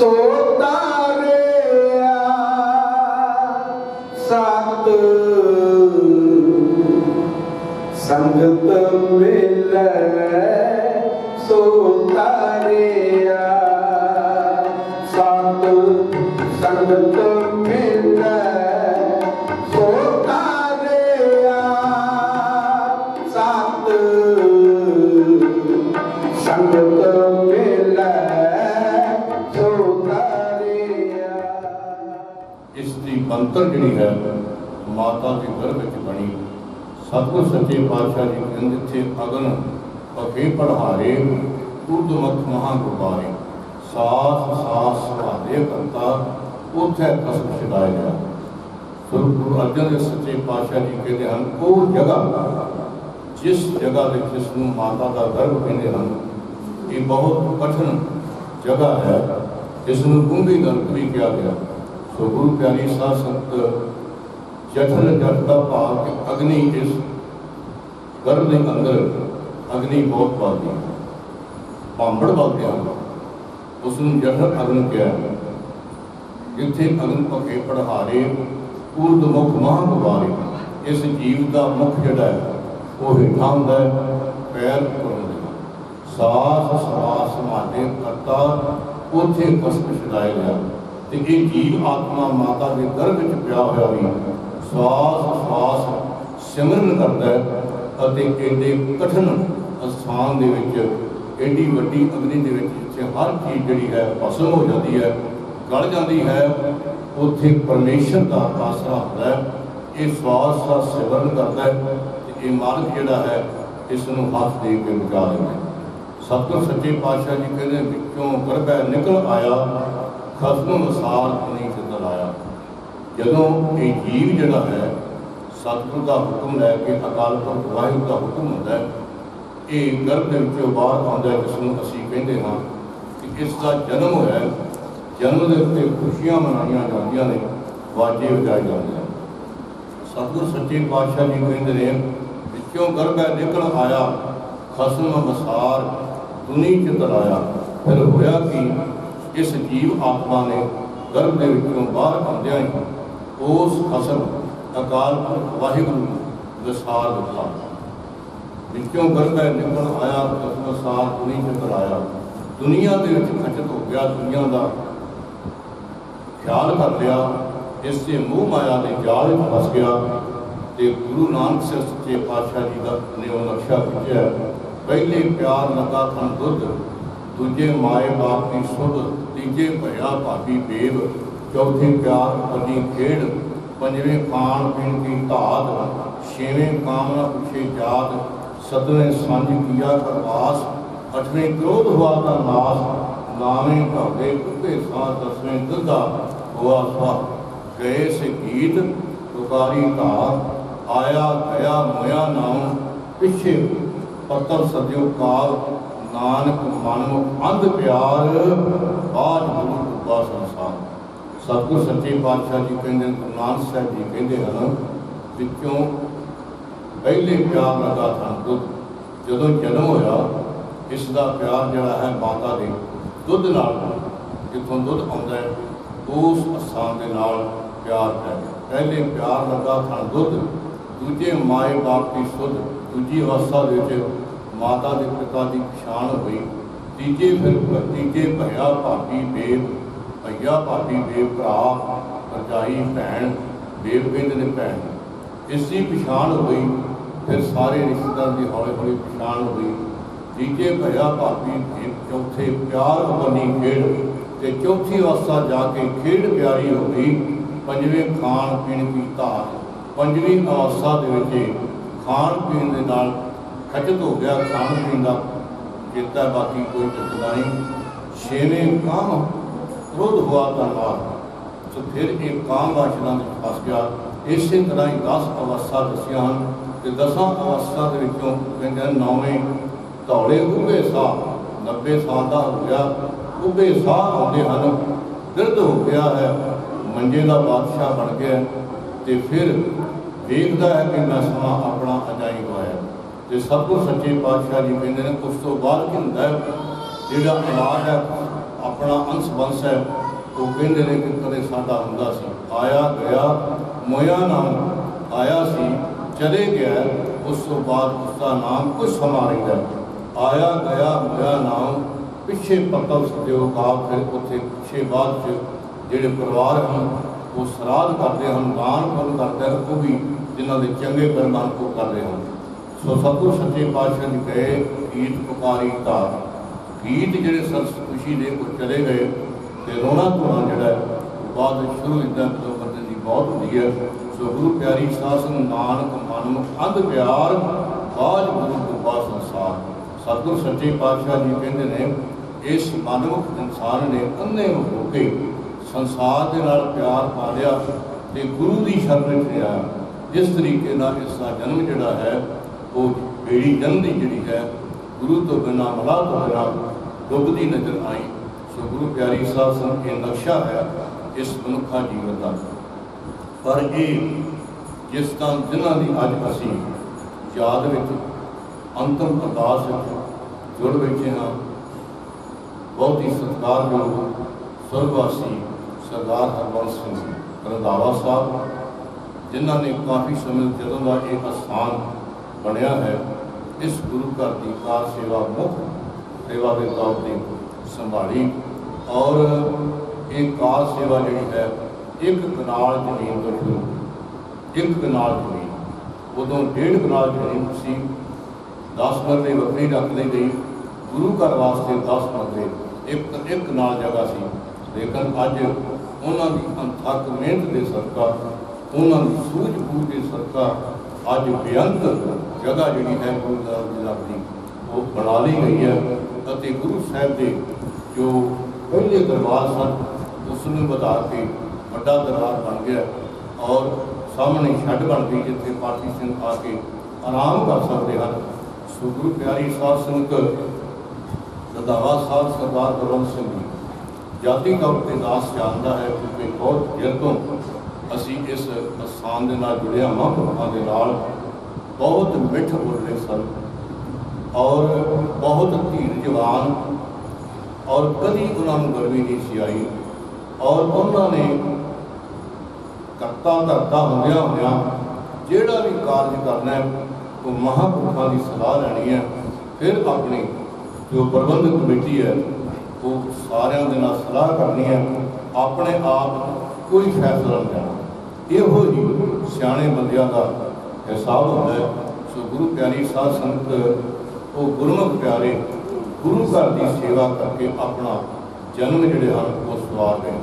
ਸੋ ਤਾਰਿਆ ਸਤ ਸੰਗਤ ਮਿਲੈ ਸੋ ਤਾਰਿਆ ਸਤ ਸੰਗਤ ਮਿਲੈ ਸੋ ਤਾਰਿਆ ਸਤ ਸੰਗਤ ਮਿਲੈ ਸੋ ਤਾਰਿਆ। ਇਸ ਦੀ ਬੰਤਰ ਜਿਹੜੀ ਹੈ ਮਾਤਾ ਦੇ ਗਰਭ ਵਿੱਚ ਬਣੀ। ਸਤਿਗੁਰ ਸੱਚੇ ਪਾਤਸ਼ਾਹ ਜੀ ਕਹਿੰਦੇ ਇੱਥੇ ਅਗਨ ਪਖੇ ਪੜਹਾਰੇ ਉਦਮਤ ਮਹਾਂ ਗੁਬਾਰੇ ਸਾਸ ਸਾਸ ਸੁਹਾਦੇ ਕਰਤਾ ਉੱਥੇ ਕਸਮ ਛਡਾਇਆ ਗਿਆ। ਗੁਰੂ ਅਰਜਨ ਦੇਵ ਸੱਚੇ ਪਾਤਸ਼ਾਹ ਜੀ ਕਹਿੰਦੇ ਹਨ ਉਹ ਜਗ੍ਹਾ ਜਿਸ ਜਗ੍ਹਾ ਦੇ ਜਿਸ ਨੂੰ ਮਾਤਾ ਦਾ ਗਰਭ ਕਹਿੰਦੇ ਹਨ ਇਹ ਬਹੁਤ ਕਠਿਨ ਜਗ੍ਹਾ ਹੈ, ਇਸ ਨੂੰ ਡੂੰਘੀ ਨਰਕ ਵੀ ਕਿਹਾ ਗਿਆ। ਸੋ ਗੁਰੂ ਪਿਆਰੀ ਸਾਧ ਸੰਗਤ ਜਠਨ ਜਠ ਦਾ ਭਾਵ ਕਿ ਅਗਨੀ ਇਸ ਗਰਭ ਦੇ ਅੰਦਰ ਅਗਨੀ ਬਹੁਤ ਵੱਧਦੀ ਹੈ, ਭਾਂਬੜ ਵੱਧਦੇ ਹਨ, ਉਸ ਨੂੰ ਜਠਨ ਅਗਨ ਕਿਹਾ। ਜਿੱਥੇ ਅਗਨ ਪਖੇ ਪੜਹਾਰੇ ਊਰਧ ਮੁਖ ਮਹਾਂ ਗੁਬਾਰੇ, ਇਸ ਜੀਵ ਦਾ ਮੁਖ ਜਿਹੜਾ ਹੈ ਉਹ ਹੇਠਾਂ ਹੁੰਦਾ ਹੈ, ਪੈਰ ਉੱਪਰ ਹੁੰਦੇ ਹਨ। ਸਾਸ ਸਵਾਸ ਸਮਾਧੇ ਕਰਤਾ ਉੱਥੇ ਕਸਮ ਛਡਾਇਆ ਗਿਆ। ਤੇ ਇਹ ਜੀਵ ਆਤਮਾ ਮਾਤਾ ਦੇ ਗਰਭ ਵਿੱਚ ਪਿਆ ਹੋਇਆ ਵੀ ਸਵਾਸ ਸਵਾਸ ਸਿਮਰਨ ਕਰਦਾ ਹੈ ਅਤੇ ਐਡੇ ਕਠਿਨ ਅਸਥਾਨ ਦੇ ਵਿੱਚ ਐਡੀ ਵੱਡੀ ਅਗਨੀ ਦੇ ਵਿੱਚ ਜਿੱਥੇ ਹਰ ਚੀਜ਼ ਜਿਹੜੀ ਹੈ ਭਸਮ ਹੋ ਜਾਂਦੀ ਹੈ, ਗਲ ਜਾਂਦੀ ਹੈ, ਉੱਥੇ ਪਰਮੇਸ਼ਰ ਦਾ ਆਸਰਾ ਹੁੰਦਾ ਹੈ। ਇਹ ਸਵਾਸ ਦਾ ਸਿਮਰਨ ਕਰਦਾ ਹੈ ਤੇ ਇਹ ਮਾਰਗ ਜਿਹੜਾ ਹੈ ਇਸ ਨੂੰ ਹੱਥ ਦੇ ਕੇ ਬਚਾ ਲੈਂਦਾ ਹੈ। ਸਤਿਗੁਰ ਸੱਚੇ ਪਾਤਸ਼ਾਹ ਜੀ ਕਹਿੰਦੇ ਵਿੱਚੋਂ ਗਰਭੈ ਨਿਕਲ ਆਇਆ ਖਸਮ ਵਸਾਰ ਨਹੀਂ ਚਿੱਤਰ ਆਇਆ। ਜਦੋਂ ਇਹ ਜੀਵ ਜਿਹੜਾ ਹੈ ਸਤਿਗੁਰ ਦਾ ਹੁਕਮ ਲੈ ਕੇ ਅਕਾਲ ਪੁਰਖ ਵਾਹਿਗੁਰੂ ਦਾ ਹੁਕਮ ਹੁੰਦਾ ਹੈ, ਇਹ ਗਰਭ ਦੇ ਵਿੱਚੋਂ ਬਾਹਰ ਆਉਂਦਾ ਜਿਸ ਨੂੰ ਅਸੀਂ ਕਹਿੰਦੇ ਹਾਂ ਕਿ ਇਸ ਦਾ ਜਨਮ ਹੋਇਆ। ਜਨਮ ਦੇ ਉੱਤੇ ਖੁਸ਼ੀਆਂ ਮਨਾਈਆਂ ਜਾਂਦੀਆਂ ਨੇ, ਵਾਜੇ ਵਜਾਏ ਜਾਂਦੇ ਹਨ। ਸਤਿਗੁਰ ਸੱਚੇ ਪਾਤਸ਼ਾਹ ਜੀ ਕਹਿੰਦੇ ਨੇ ਵਿੱਚੋਂ ਗਰਭੈ ਨਿਕਲ ਆਇਆ ਖਸਮ ਵਸਾਰ ਦੁਨੀ ਚਿੱਤਰ ਆਇਆ। ਫਿਰ ਹੋਇਆ ਕਿ ਇਸ ਜੀਵ ਆਤਮਾ ਨੇ ਗਰਭ ਦੇ ਵਿੱਚੋਂ ਬਾਹਰ ਆਉਂਦਿਆਂ ਹੀ ਉਸ ਖਸਮ ਅਕਾਲ ਪੁਰਖ ਵਾਹਿਗੁਰੂ ਨੂੰ ਵਿਸਾਰ ਦਿੱਤਾ। ਵਿੱਚੋਂ ਗਰਭੈ ਨਿਕਲ ਆਇਆ ਖਸਮ ਵਸਾਰ ਦੁਨੀ ਚਿੱਤਰ ਆਇਆ। ਦੁਨੀਆ ਦੇ ਵਿੱਚ ਖਚਤ ਹੋ ਗਿਆ, ਦੁਨੀਆ ਦਾ ਖਿਆਲ ਕਰ ਲਿਆ, ਇਸ ਦੇ ਮੂੰਹ ਮਾਇਆ ਦੇ ਜਾਲ ਵਿੱਚ ਫਸ ਗਿਆ। ਤੇ ਗੁਰੂ ਨਾਨਕ ਸਾਹਿਬ ਸੱਚੇ ਪਾਤਸ਼ਾਹ ਜੀ ਦਾ ਨੇ ਉਹ ਨਕਸ਼ਾ ਖਿੱਚਿਆ, ਪਹਿਲੇ ਪਿਆਰ ਲੱਗਾ ਥਣ ਦੁੱਧ, ਦੂਜੇ ਮਾਏ ਬਾਪ ਦੀ ਸੁਧ, ਤੀਜੇ ਭਇਆ ਭਾਬੀ ਬੇਬ, ਚੌਥੇ ਪਿਆਰ ਪਤੀ ਖੇਡ, ਪੰਜਵੇਂ ਖਾਣ ਪੀਣ ਕੀ ਧਾਤ, ਛੇਵੇਂ ਕਾਮਨਾ ਪੁੱਛੇ ਜਾਤ, ਸਤਵੇਂ ਸਾਂਝ ਕੀਆ ਕਰਵਾਸ, ਅੱਠਵੇਂ ਕ੍ਰੋਧ ਹੁਆ ਦਾ ਨਾਸ, ਨਾਵੇਂ ਭਾਵੇ ਕੁੱਤੇ ਸਾਹ, ਦਸਵੇਂ ਦੁੱਧਾ ਹੁਆ ਸਵਾ, ਗਏ ਸੇ ਗੀਤ ਪੁਕਾਰੀ ਧਾਰ, ਆਇਆ ਗਿਆ ਮੋਇਆ ਨਾਮ, ਪਿੱਛੇ ਪੱਤਰ ਸਦਿਓ ਕਾਲ, ਨਾਨਕ ਮਨਮੁਖ ਅੰਧ ਪਿਆਰ, ਬਾਜ ਗੁਰੂ ਰੂਪਾ ਸੰਸਾਰ। ਸਤਿਗੁਰ ਸੱਚੇ ਪਾਤਸ਼ਾਹ ਜੀ ਕਹਿੰਦੇ, ਗੁਰੂ ਨਾਨਕ ਸਾਹਿਬ ਜੀ ਕਹਿੰਦੇ ਹਨ ਵਿੱਚੋਂ ਪਹਿਲੇ ਪਿਆਰ ਲੱਗਾ ਥਣ ਦੁੱਧ। ਜਦੋਂ ਜਨਮ ਹੋਇਆ ਇਸ ਦਾ ਪਿਆਰ ਜਿਹੜਾ ਹੈ ਮਾਤਾ ਦੇ ਦੁੱਧ ਨਾਲ, ਜਿੱਥੋਂ ਦੁੱਧ ਆਉਂਦਾ ਹੈ ਉਸ ਅਸਥਾਨ ਦੇ ਨਾਲ ਪਿਆਰ ਹੈ। ਪਹਿਲੇ ਪਿਆਰ ਲੱਗਾ ਥਣ ਦੁੱਧ, ਦੂਜੇ ਮਾਏ ਬਾਪ ਦੀ ਸੁਧ, ਦੂਜੀ ਅਵਸਥਾ ਦੇ ਵਿੱਚ ਮਾਤਾ ਦੇ ਪਿਤਾ ਦੀ ਪਛਾਣ ਹੋਈ। ਤੀਜੇ ਭਇਆ ਭਾਬੀ ਬੇਬ, ਭਈਆ ਭਾਬੀ ਬੇਬ ਭਰਾ, ਭਰਜਾਈ ਭੈਣ, ਬੇਬ ਕਹਿੰਦੇ ਨੇ ਭੈਣ, ਇਸ ਦੀ ਪਛਾਣ ਹੋਈ। ਫਿਰ ਸਾਰੇ ਰਿਸ਼ਤੇਦਾਰ ਦੀ ਹੌਲੀ ਹੌਲੀ ਪਛਾਣ ਹੋਈ। ਤੀਜੇ ਭਇਆ ਭਾਬੀ ਬੇਬ, ਚੌਥੇ ਪਿਆਰ ਬਣੀ ਖੇਡ, ਤੇ ਚੌਥੀ ਅਵਸਥਾ ਜਾ ਕੇ ਖੇਡ ਪਿਆਰੀ ਹੋ ਗਈ। ਪੰਜਵੇਂ ਖਾਣ ਪੀਣ ਦੀ ਧਾਤ, ਪੰਜਵੀਂ ਅਵਸਥਾ ਦੇ ਵਿੱਚ ਖਾਣ ਪੀਣ ਦੇ ਨਾਲ ਖਚਤ ਹੋ ਗਿਆ, ਖਾਣ ਪੀਣ ਦਾ ਚੇਤਾ, ਬਾਕੀ ਕੋਈ ਚਿੱਤਦਾ ਨਹੀਂ। ਛੇਵੇਂ ਕਾਮ ਕ੍ਰੋਧ ਹੁਆ ਦਾ ਨਾਸ, ਸੋ ਫਿਰ ਇਹ ਕਾਮ ਵਾਸ਼ਨਾ ਵਿੱਚ ਫਸ ਗਿਆ। ਇਸੇ ਤਰ੍ਹਾਂ ਹੀ 10 ਅਵਸਥਾ ਦੱਸੀਆਂ ਹਨ ਤੇ 10 ਅਵਸਥਾ ਦੇ ਵਿੱਚੋਂ ਕਹਿੰਦੇ ਨੌਵੇਂ ਧੌਲੇ ਉੱਭੇ ਸਾਹ, 90 ਸਾਲ ਦਾ ਹੋ ਗਿਆ, ਉੱਭੇ ਸਾਹ ਆਉਂਦੇ ਹਨ, ਬਿਰਧ ਹੋ ਗਿਆ ਹੈ, ਮੰਜੇ ਦਾ ਬਾਦਸ਼ਾਹ ਬਣ ਗਿਆ। ਤੇ ਫਿਰ ਵੇਖਦਾ ਹੈ ਕਿ ਮੈਂ ਸਮਾਂ ਆਪਣਾ ਅਜਾਈ ਹੋਇਆ। ਤੇ ਸਤਿਗੁਰ ਸੱਚੇ ਪਾਤਸ਼ਾਹ ਜੀ ਕਹਿੰਦੇ ਨੇ ਉਸ ਤੋਂ ਬਾਅਦ ਕੀ ਹੁੰਦਾ ਹੈ, ਜਿਹੜਾ ਇਲਾਜ ਹੈ अपना अंश बंश है, वो कहते हैं कि कदे साडा हुंदा सी, आया गया मोया नाम आया सी चले गया, उस तो बाद उसका नाम कुछ समा रहा है। आया गया मोया नाम पिछे पतल सत्यो का, फिर उत्थे पिछे बाद जोड़े परिवार हैं वो श्राद्ध करते हैं, दान पुण्य करते हैं, वो भी जिन्होंने चंगे कर्म हैं वो करते हैं। सो सतगुरु सच्चे पातशाह जी कहे गीत पुकारी तार, गीत जोड़े सरस खुशी दे को चले गए तो रोना धोना जोड़ा बाद शुरू इदा जो बंदे की बहुत होती है। सो गुरु प्यारी सासन नानक मनमुख अंध प्यार बाज गुरु कृपा संसार। सतगुरु सच्चे पातशाह जी कहते हैं इस मनमुख इंसान ने अंधे हो के संसार के नाल प्यार पा लिया तो गुरु की शरण में आया। जिस तरीके का इसका जन्म जोड़ा है वो बेड़ी जन्म की जी है गुरु तो बिना मलाह तो बिना डुबती नजर आई। सो गुरु प्यारी साहब सन ये नक्शा है इस मनुखा जीवन का। पर ये जिस तरह जिन्हों की अज असी याद में अंतिम अरदास जुड़ बैठे हाँ, बहुत ही सत्कारयोग स्वर्गवासी सरदार हरबंस सिंह रंधावा साहब, जिन्होंने काफ़ी समय जदों का एक स्थान बनया है इस गुरु घर की कार सेवा मुख्य सेवा के तौर पर संभाली। और एक कार सेवा जी है एक कनाल जमीन तो शुरू, एक कनाल जमीन उदों 1.5 कनाल जमीन सी, 10 मरले वक्री रख ली गई, गुरु घर वास्ते 10 मरले एक कनाल जगह सी। लेकिन अज उन्होंने अनथक मेहनत के सदका, उन्होंने सूझबूझ के सदका अज बेअंत जगह जी है गुरुद्वारा जिला की वो बना ली गई है। और गुरु साहब के जो पहले दरबार सन उसमें बधा के बड़ा दरबार बन गया और सामने छड़ बन गई जिथे पाठी सिंह आके आराम कर सकते हैं। सो गुरु प्यारी साध संगत रंधावा साहब सरदार हरबंस सिंह जी जाति तौर पर दास जानता है क्योंकि बहुत देर तो असी इस स्थान के नाल जुड़े महापुरुषों के नाल बहुत मिठ बोलते सन और बहुत धीरजवान और कभी उन्होंने गर्मी नहीं सी आई। और उन्होंने करता धरता होंदिया होंदिया जिहड़ा भी कार्य करना है वो महापुरुषों की सलाह लैनी है, फिर अपनी जो प्रबंधक कमेटी है वो सारिਆਂ ਦੇ ਨਾਲ सलाह करनी है, अपने आप कोई फैसला नहीं लेना। ਇਹੋ ही सियाणे बंदियां का हिसाब होता है। सो गुरु प्यारी साध संगत वो गुरमुख प्यारे गुरु घर की सेवा करके अपना जन्म जोड़े हैं वो सवार गए।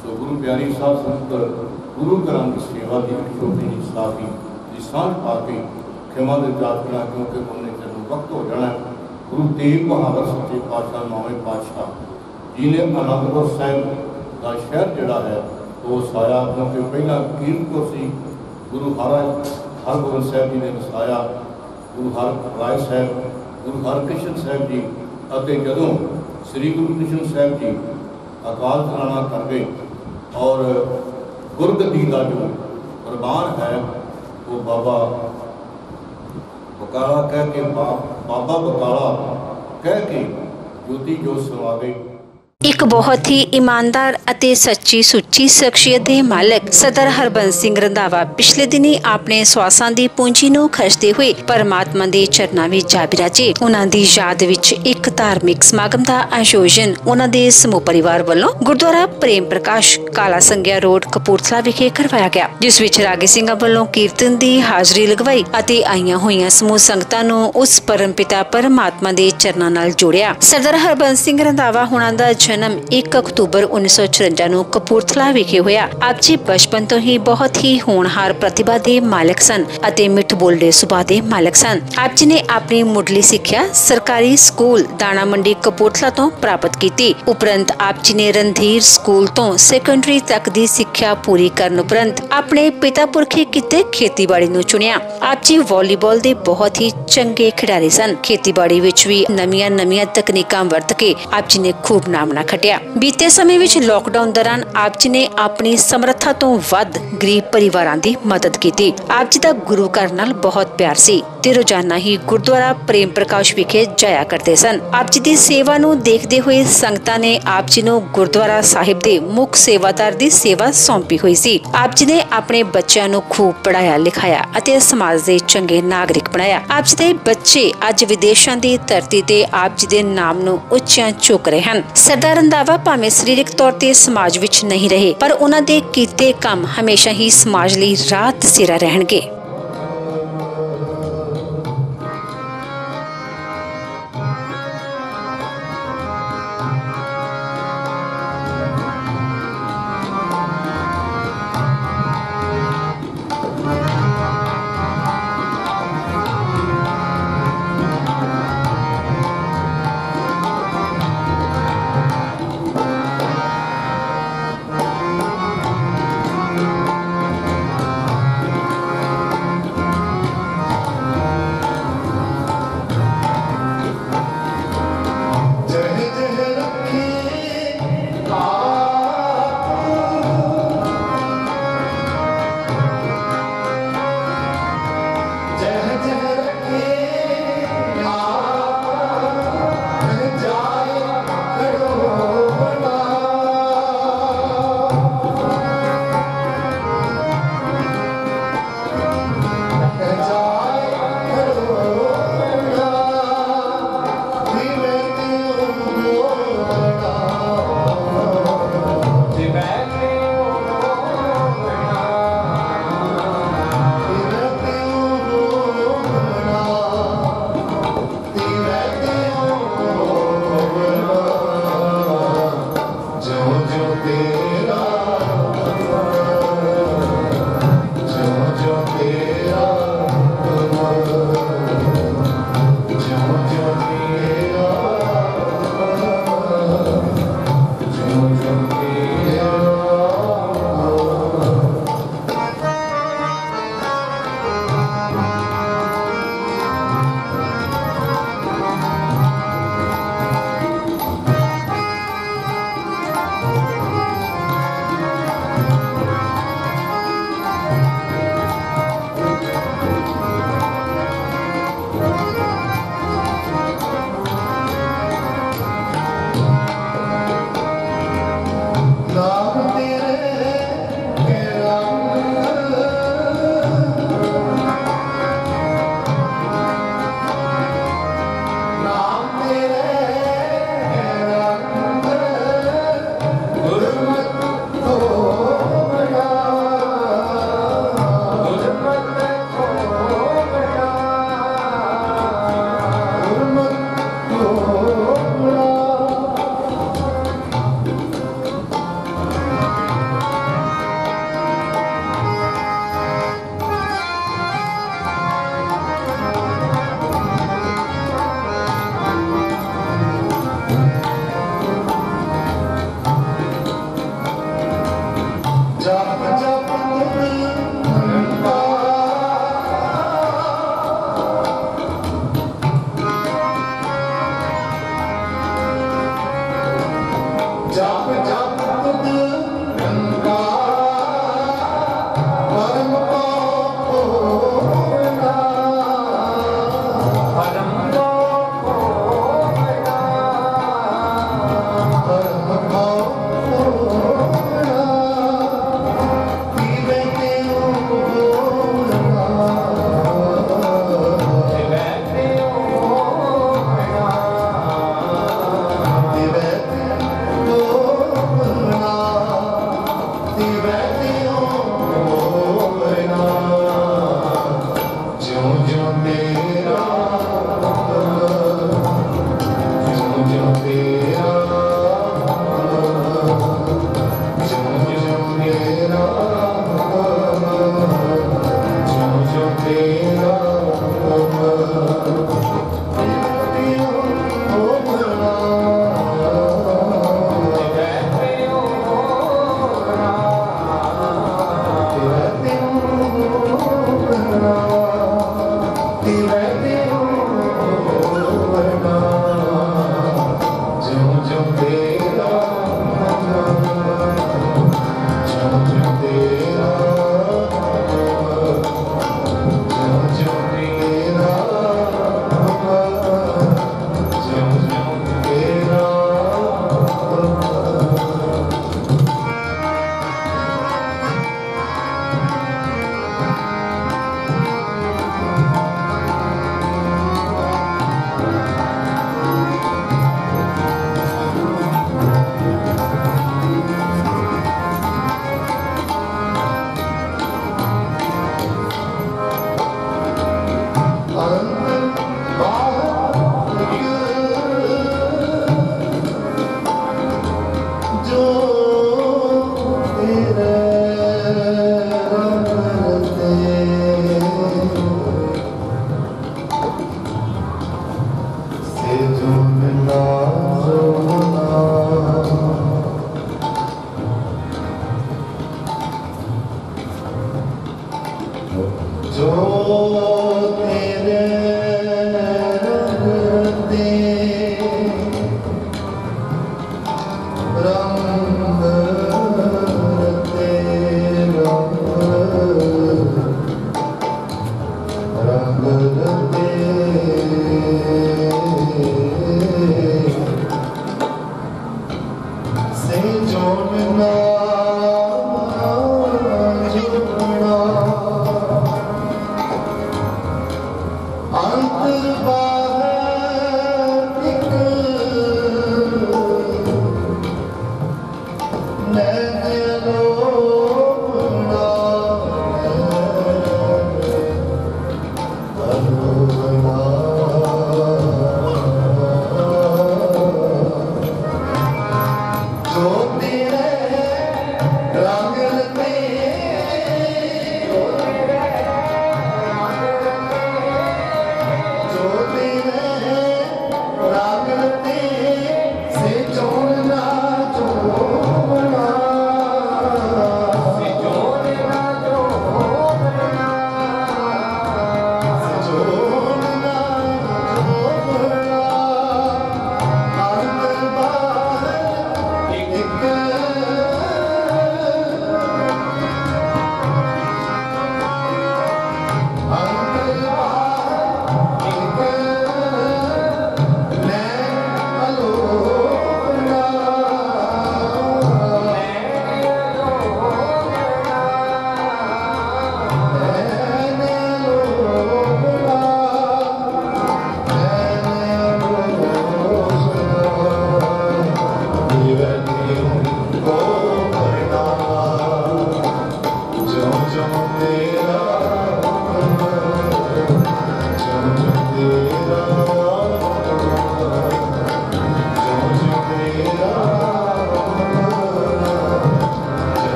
सो गुरु प्यारी साध संगत गुरु घर की सेवा की एक छोटी जी साथी की सांझ पा के खिमा के प्रार्थना, क्योंकि उन्हें जब वक्त हो जाना है। गुरु तेग बहादुर सच्चे पातशाह 9वें पातशाह जी ने आनंदपुर साहिब का शहर जोड़ा है वो वसाया, क्योंकि पहला कीरतपुर से गुरु हरगोबिंद साहब जी ने वसाया, गुरु हर राय साहब, गुरु हरकृष्ण साहब जी, और जदों श्री गुरु कृष्ण साहब जी अकाल चलाना कर गए और गुरगद्दी का जो प्रमाण है वो बाबा बकाला कह के बाबा बकाला कह के ज्योति जो समा गए। एक बहुत ही ईमानदार ਅਤੇ ਸੱਚੀ ਸੁੱਚੀ ਸ਼ਖਸੀਅਤ ਦੇ ਮਾਲਕ ਸਰਦਾਰ ਹਰਬੰਸ ਸਿੰਘ ਰੰਧਾਵਾ ਪਿਛਲੇ ਦਿਨੀ ਆਪਣੇ ਸਵਾਸਾਂ ਦੀ ਪੂੰਜੀ ਨੂੰ ਖਰਚਦੇ ਹੋਏ ਪਰਮਾਤਮਾ ਦੇ ਚਰਨਾਂ ਵਿੱਚ ਜਾ ਬਿਰਾਜੇ। ਉਹਨਾਂ ਦੀ ਯਾਦ ਵਿੱਚ ਇੱਕ ਧਾਰਮਿਕ ਸਮਾਗਮ ਦਾ ਆਯੋਜਨ ਉਹਨਾਂ ਦੇ ਸਮੂਹ ਪਰਿਵਾਰ ਵੱਲੋਂ ਗੁਰਦੁਆਰਾ ਪ੍ਰੇਮ ਪ੍ਰਕਾਸ਼ ਕਾਲਾ ਸੰਗਿਆ ਰੋਡ ਕਪੂਰਥਲਾ ਵਿਖੇ ਕਰਵਾਇਆ ਗਿਆ, ਜਿਸ ਵਿੱਚ ਰਾਗੀ ਸਿੰਘਾਂ ਵੱਲੋਂ ਕੀਰਤਨ ਦੀ ਹਾਜ਼ਰੀ ਲਗਵਾਈ ਅਤੇ ਆਈਆਂ ਹੋਈਆਂ ਸਮੂਹ ਸੰਗਤਾਂ ਨੂੰ ਉਸ ਪਰਮਪਿਤਾ ਪਰਮਾਤਮਾ ਦੇ ਚਰਨਾਂ ਨਾਲ ਜੋੜਿਆ। ਸਰਦਾਰ ਹਰਬੰਸ ਸਿੰਘ ਰੰਧਾਵਾ ਹੁਣਾਂ ਦਾ जन्म 1 अक्तूबर 1954 ਨੂੰ ਕਪੂਰਥਲਾ ਵਿਖੇ ਹੋਇਆ। ਆਪ ਜੀ ਬਚਪਨ ਤੋਂ ਹੀ ਬਹੁਤ ਹੀ ਹੋਣਹਾਰ ਪ੍ਰਤਿਭਾ ਦੇ ਮਾਲਕ ਸਨ ਅਤੇ ਮਿੱਠ ਬੋਲਦੇ ਸੁਭਾਅ ਦੇ ਮਾਲਕ ਸਨ। ਆਪ ਜੀ ਨੇ ਆਪਣੀ ਮੁੱਢਲੀ ਸਿੱਖਿਆ ਸਰਕਾਰੀ ਸਕੂਲ ਦਾਣਾ ਮੰਡੀ ਕਪੂਰਥਲਾ ਤੋਂ ਪ੍ਰਾਪਤ ਕੀਤੀ। ਉਪਰੰਤ ਆਪ ਜੀ ਨੇ ਰਣਧੀਰ ਸਕੂਲ ਤੋਂ ਸੈਕੰਡਰੀ ਤੱਕ ਦੀ ਸਿੱਖਿਆ ਪੂਰੀ ਕਰਨ ਉਪਰੰਤ ਆਪਣੇ ਪਿਤਾ ਪੁਰਖੇ ਕੀਤੇ ਖੇਤੀਬਾੜੀ ਨੂੰ ਚੁਣਿਆ। ਆਪ ਜੀ ਵਾਲੀਬਾਲ ਦੇ ਬਹੁਤ ਹੀ ਚੰਗੇ ਖਿਡਾਰੀ ਸਨ। ਖੇਤੀਬਾੜੀ ਵਿੱਚ ਵੀ ਨਵੀਆਂ ਤਕਨੀਕਾਂ ਵਰਤ ਕੇ ਆਪ ਜੀ ਨੇ ਖੂਬ ਨਾਮ ਸਾਹਮਣਾ ਖਟਿਆ। ਬੀਤੇ ਸਮੇਂ ਵਿੱਚ ਲੋਕਡਾਊਨ ਦੌਰਾਨ ਆਪ ਜੀ ਨੇ ਆਪਣੀ ਸਮਰੱਥਾ ਤੋਂ ਵੱਧ ਗਰੀਬ ਪਰਿਵਾਰਾਂ ਦੀ ਮਦਦ ਕੀਤੀ। ਆਪ ਜੀ ਦਾ ਗੁਰੂ ਘਰ ਨਾਲ ਬਹੁਤ ਪਿਆਰ ਸੀ ਤੇ ਰੋਜ਼ਾਨਾ ਹੀ ਗੁਰਦੁਆਰਾ ਪ੍ਰੇਮ ਪ੍ਰਕਾਸ਼ ਵਿਖੇ ਜਾਇਆ ਕਰਦੇ ਸਨ। ਆਪ ਜੀ ਦੀ ਸੇਵਾ ਨੂੰ ਦੇਖਦੇ ਹੋਏ ਸੰਗਤਾਂ ਨੇ ਆਪ ਜੀ ਨੂੰ ਗੁਰਦੁਆਰਾ ਸਾਹਿਬ ਦੇ ਮੁੱਖ ਸੇਵਾਦਾਰ ਦੀ ਸੇਵਾ ਸੌਂਪੀ ਹੋਈ ਸੀ। ਆਪ ਜੀ ਨੇ ਆਪਣੇ ਬੱਚਿਆਂ ਨੂੰ ਖੂਬ ਪੜ੍ਹਾਇਆ ਲਿਖਾਇਆ ਅਤੇ ਸਮਾਜ ਦੇ ਚੰਗੇ ਨਾਗਰਿਕ ਬਣਾਇਆ। ਆਪ ਜੀ ਦੇ ਬੱਚੇ ਅੱਜ ਵਿਦੇਸ਼ਾਂ ਦੀ ਧਰਤੀ ਤੇ ਆਪ ਜੀ ਦੇ ਨਾਮ ਨੂੰ ਉੱਚਾ ਚੁੱਕ ਰਹੇ ਹਨ। ਸਰਦਾਰ ਰੰਧਾਵਾ ਭਾਵੇਂ ਸਰੀਰਕ ਤੌਰ ਤੇ ਸਮਾਜ ਵਿੱਚ ਨਹੀਂ ਰਹੇ, ਪਰ ਉਹਨਾਂ ਦੇ ਕੀਤੇ ਕੰਮ ਹਮੇਸ਼ਾ ਹੀ ਸਮਾਜ ਲਈ ਰਾਹ ਦਸੇਰਾ ਰਹਿਣਗੇ। जो तेरे रंग दे रंग रते रंग रते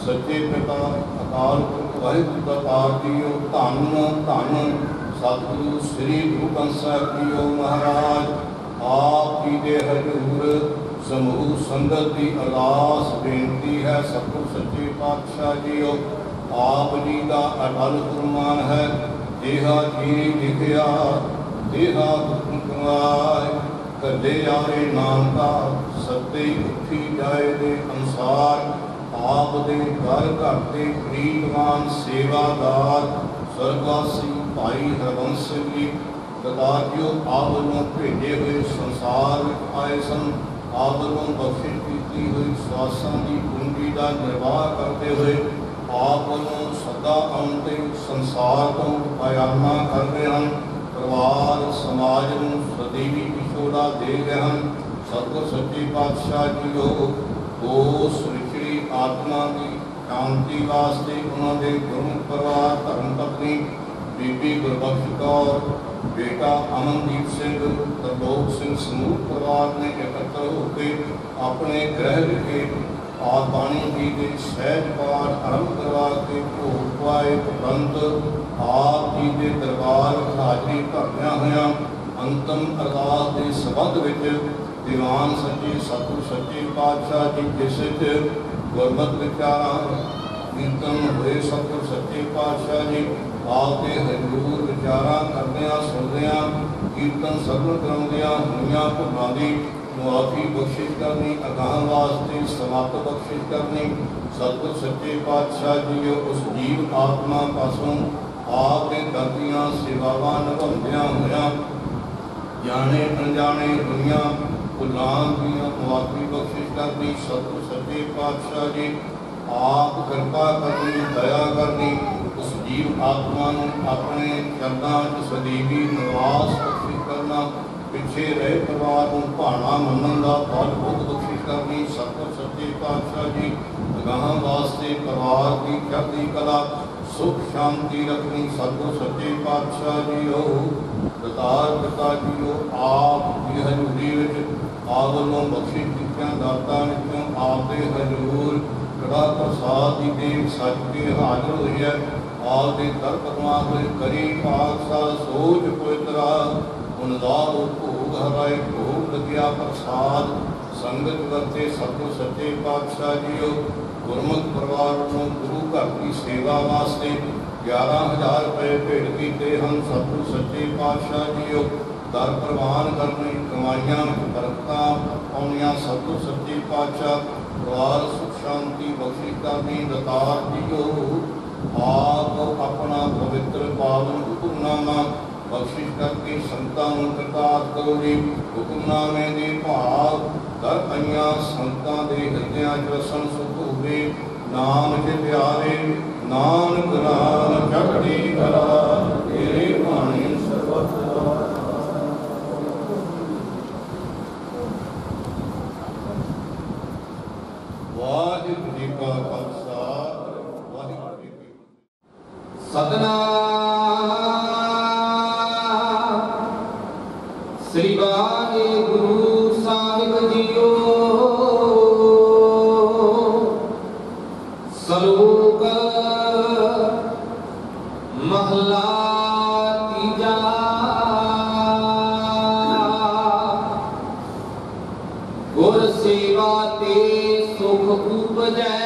सच्चे पिता अकाल पुरख वाहिगुरू का पार दियो। धन धन सतगुरु श्री गुरु ग्रंथ साहिब जीओ महाराज आप जी दे हजूर समूह संगत की अरदास बेनती है। सतगुरु सच्चे पातशाह जीओ आप जी का अटल फरमान है। देहा जी लिखिया देहा हुक्म कमाए कदे यारे नाम का सत्ते उठी जाए दे अनुसार आप दे घर घर के प्रीतमान सेवादार स्वर्गवासी भाई हरबंस जी गदाजियो आप वालों भेजे हुए संसार में आए सन। आप वालों बख्शिश की हुई स्वासां की पूंजी का निर्वाह करते हुए आप वालों सदा आउंदे संसार तो बयाना करते हैं। परिवार समाज को सदैवी विछोड़ा दे गए हैं। सतगुर सच्चे पातशाह जीओ उस विछड़ी आत्मा की शांति वास्ते उन्होंने गुरमुख परिवार धर्म पत्नी बीबी गुरबख्श कौर बेटा अमनदीप सिंह तरलोक सिंह समूह परिवार ने एकत्र होकर अपने गृह विखे आत्माणी जी के सहज पाठ आरंभ करवा के भोग पाए। तुरंत आप जी के दरबार हाजरी भरदिया होया अंतम अरदास के संबंध में दीवान सच्चे सतगुर सच्चे पातशाह जी जिस गुरमत विचारा कीर्तन हुए सतगुर सच्चे पातशाह जी आपके हजूर विचारा करदिया सुनदिया कीर्तन सगन कराउंदिया हुईयां भुलां दी मुआफ़ी बख्शिश करनी अगाह वास्ते समाप्त बख्शिश करनी। सतगुर सच्चे पातशाह जी उस जीव आत्मा पासों आपके करदियां सेवावां निभाउंदियां होया जाने अनजाने दुनिया भुलां दियां मुआफ़ी बख्शिश करनी। सतगुर सच्चे पातशाह जी आप कृपा करनी दया करनी उस जीव आत्मा नूं अपने चरनां च सदैवी निवास बख्शिश करना। पिछे रहे परिवार को भाना मनन का फल भोग बख्शिश करनी। सतगुर सच्चे पातशाह जी अगाह वास्ते परिवार की चढ़ती कला सुख शांति रखनी। सतगुर सच्चे पातशाह जी दातार पिता जी आप की हजूरी आप वालों बख्शिश कीतियां दातां विचों आपके हजूर कड़ा प्रसाद की देख सच के हाजिर हुई है। आप के दर कदमां से करी पातशा सोच पवित्रा उनदार भोग हराए भोग लग्या प्रसाद संगत करते। सतगुर सच्चे पातशाह जी गुरमुख परिवार को गुरु घर की सेवा वास्ते 11,000 रुपये भेंट किए हैं। सतगुर सच्चे पातशाह जी दर प्रवान करने कमाइयां बरकतां पाउणियां। सतगुर सच्चे पातशाह परिवार सुख शांति बख्शिश करनी। दातार जी आप अपना पवित्र पावन हुक्मनामा बख्शिश करके संतां नूं कृतार्थ करो जी। हुक्मनामे दे भाग दर आईयां संतां दे हिरदियां च रसन सुख होवे। नाम च प्यारे नानक नाम चढ़ती कला तेरे भाणी सर्वत्र। ਵਾਹਿਗੁਰੂ ਜੀ ਕਾ ਖਾਲਸਾ ਵਾਹਿਗੁਰੂ ਜੀ ਕੀ ਫਤਿਹ। ਸਤਨਾਮ ਸ੍ਰੀ ਵਾਹਿਗੁਰੂ ਸਾਹਿਬ ਜੀਓ। ਸਲੋਕ ਮਹਲਾ ਤੀਜਾ। ਗੁਰ ਸੇਵਾ ਤੇ ਸੁਖ ਉਪਜੈ,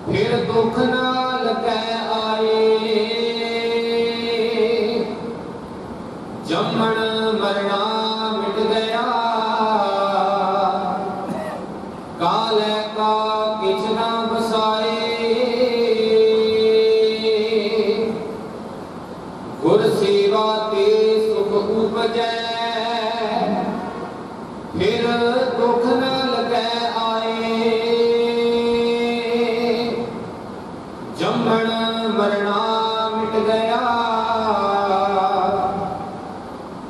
ਫਿਰ ਦੁਖ ਨਾ ਲੱਗੈ ਆਏ। ਜੰਮਣ ਮਰਣਾ ਮਿਟ ਗਿਆ, ਕਾਲੈ ਕਾ ਕਿਛ ਨਾ ਬਸਾਏ। ਗੁਰ ਸੇਵਾ ਤੇ ਸੁਖ ਉਪਜੈ, ਫਿਰ ਦੁਖ ਨਾ ਲੱਗੈ ਆਏ। ਜੰਮਣ ਮਰਣਾ ਮਿਟ ਗਿਆ,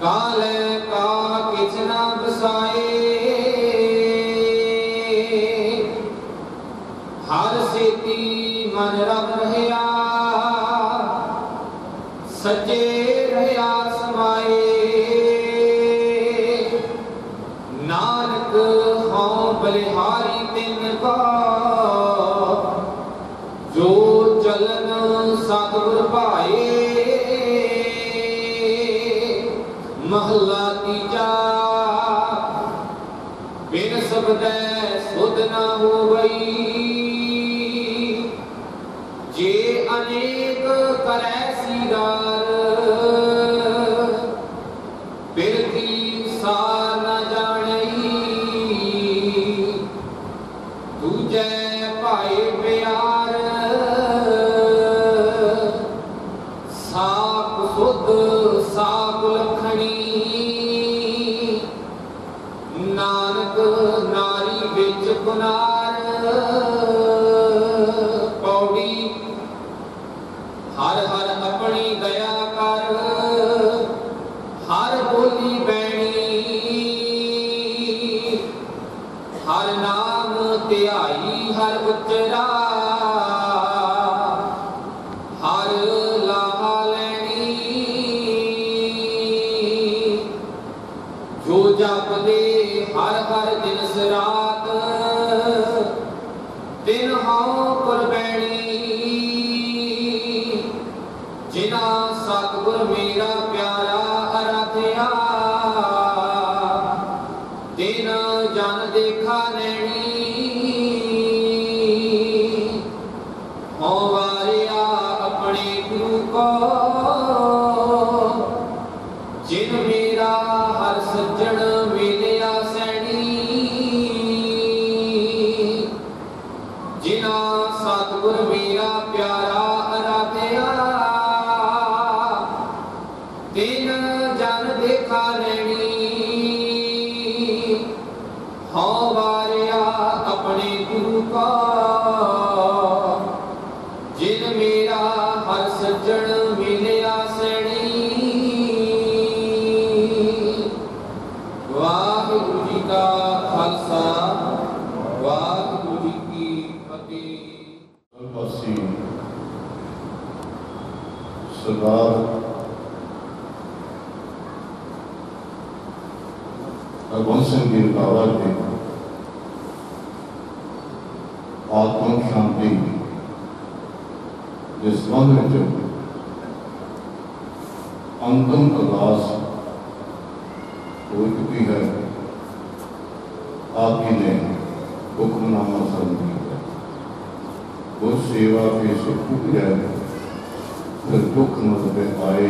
ਕਾਲੈ ਕਾ ਕਿਛ ਨਾ ਬਸਾਏ। ਹਰ ਸੇਤੀ ਮਨ ਰਮ ਰਹਿਆ, ਸੱਚੇ ਰਹਿਆ ਸਮਾਏ। ਨਾਨਕ ਹਉ ਬਲਿਹਾਰੀ ਤਿਨ ਕਾ, ਜੋ ਚਲਨ ਸਤਿਗੁਰ ਭਾਏ। ਮਹਲਾ ਤੀਜਾ। ਬਿਨ ਸਬਦੈ ਸੁਧ ਨਾ ਹੋਵਈ, ਜੇ ਅਨੇਕ ਕਰੈ ਸੀਗਾਰ। ਬਿਰਤੀ ਸਾਰ ਨ ਜਾਣਈ, ਦੂਜੈ ਭਾਏ ਪਿਆਰ। ਸਾਖ ਸੁਧ ਸਾਖ ਲਖਣੀ, ਨਾਨਕ ਨਾਰੀ ਵਿੱਚ ਪੁਨਾਰ। ਪੌੜੀ। ਹਰ ਹਰ ਆਪਣੀ ਦਇਆ ਕਰ, ਹਰ ਬੋਲੀ ਬੈਣੀ। ਹਰ ਨਾਮ ਧਿਆਈ ਹਰ ਉਚਰਾ, ਹਰ ਲਾਹਾ ਲੈਣੀ। ਜੋ ਜਪਦੇ ਹਰ ਹਰ ਦਿਨਸ ਰਾਤ, ਦਿਨ ਹਉ ਕੁਰਬੈਣੀ। ਜਿਨਾ ਸਤਿਗੁਰ ਮੇਰਾ ਪਿਆਰਾ ਅਰਾਧਿਆ, ਦਿਨ ਜਨ ਦੇਖਾ ਨੈਣੀ। ਹਉ ਵਾਰਿਆ ਆਪਣੇ ਗੁਰੂ ਕੋ, ਜਿਨ ਮੇਰਾ ਹਰ ਸੱਜਣ ਮਿਲਿਆ ਸੈਣੀ। ਜਿਨਾ ਸਤਿਗੁਰ ਮੇਰਾ ਪਿਆਰਾ ਅਰਾਧਿਆ, ਦਿਨ ਜਨ ਦੇਖਾ ਨੈਣੀ। ਹਉ ਵਾਰਿਆ ਆਪਣੇ ਗੁਰੂ ਕਾ, ਜਿਨ ਮੇਰਾ ਹਰ ਸੱਜਣ ਮਿਲਿਆ ਸੈਣੀ। ਵਾਹਿਗੁਰੂ ਜੀ ਕਾ ਖਾਲਸਾ, ਵਾਹਿਗੁਰੂ ਜੀ ਕੀ ਫਤਿਹ। ਅਸੀਂ ਸਰਦਾਰ ਹਰਬੰਸ ਸਿੰਘ ਜੀ ਰੰਧਾਵਾ ਜੀ ਆਤਮਿਕ ਸ਼ਾਂਤੀ ਦੇ ਸੰਬੰਧ ਵਿੱਚ ਅੰਤਮ ਅਰਦਾਸ ਹੋ ਚੁੱਕੀ ਹੈ। ਆਪ ਜੀ ਨੇ ਹੁਕਮਨਾਮਾ ਸਰਵ ਕੀਤਾ। ਗੁਰ ਸੇਵਾ ਕੇ ਸੁਖ ਉਪਜੈ, ਫਿਰ ਦੁੱਖ ਨ ਲਗੇ ਆਏ।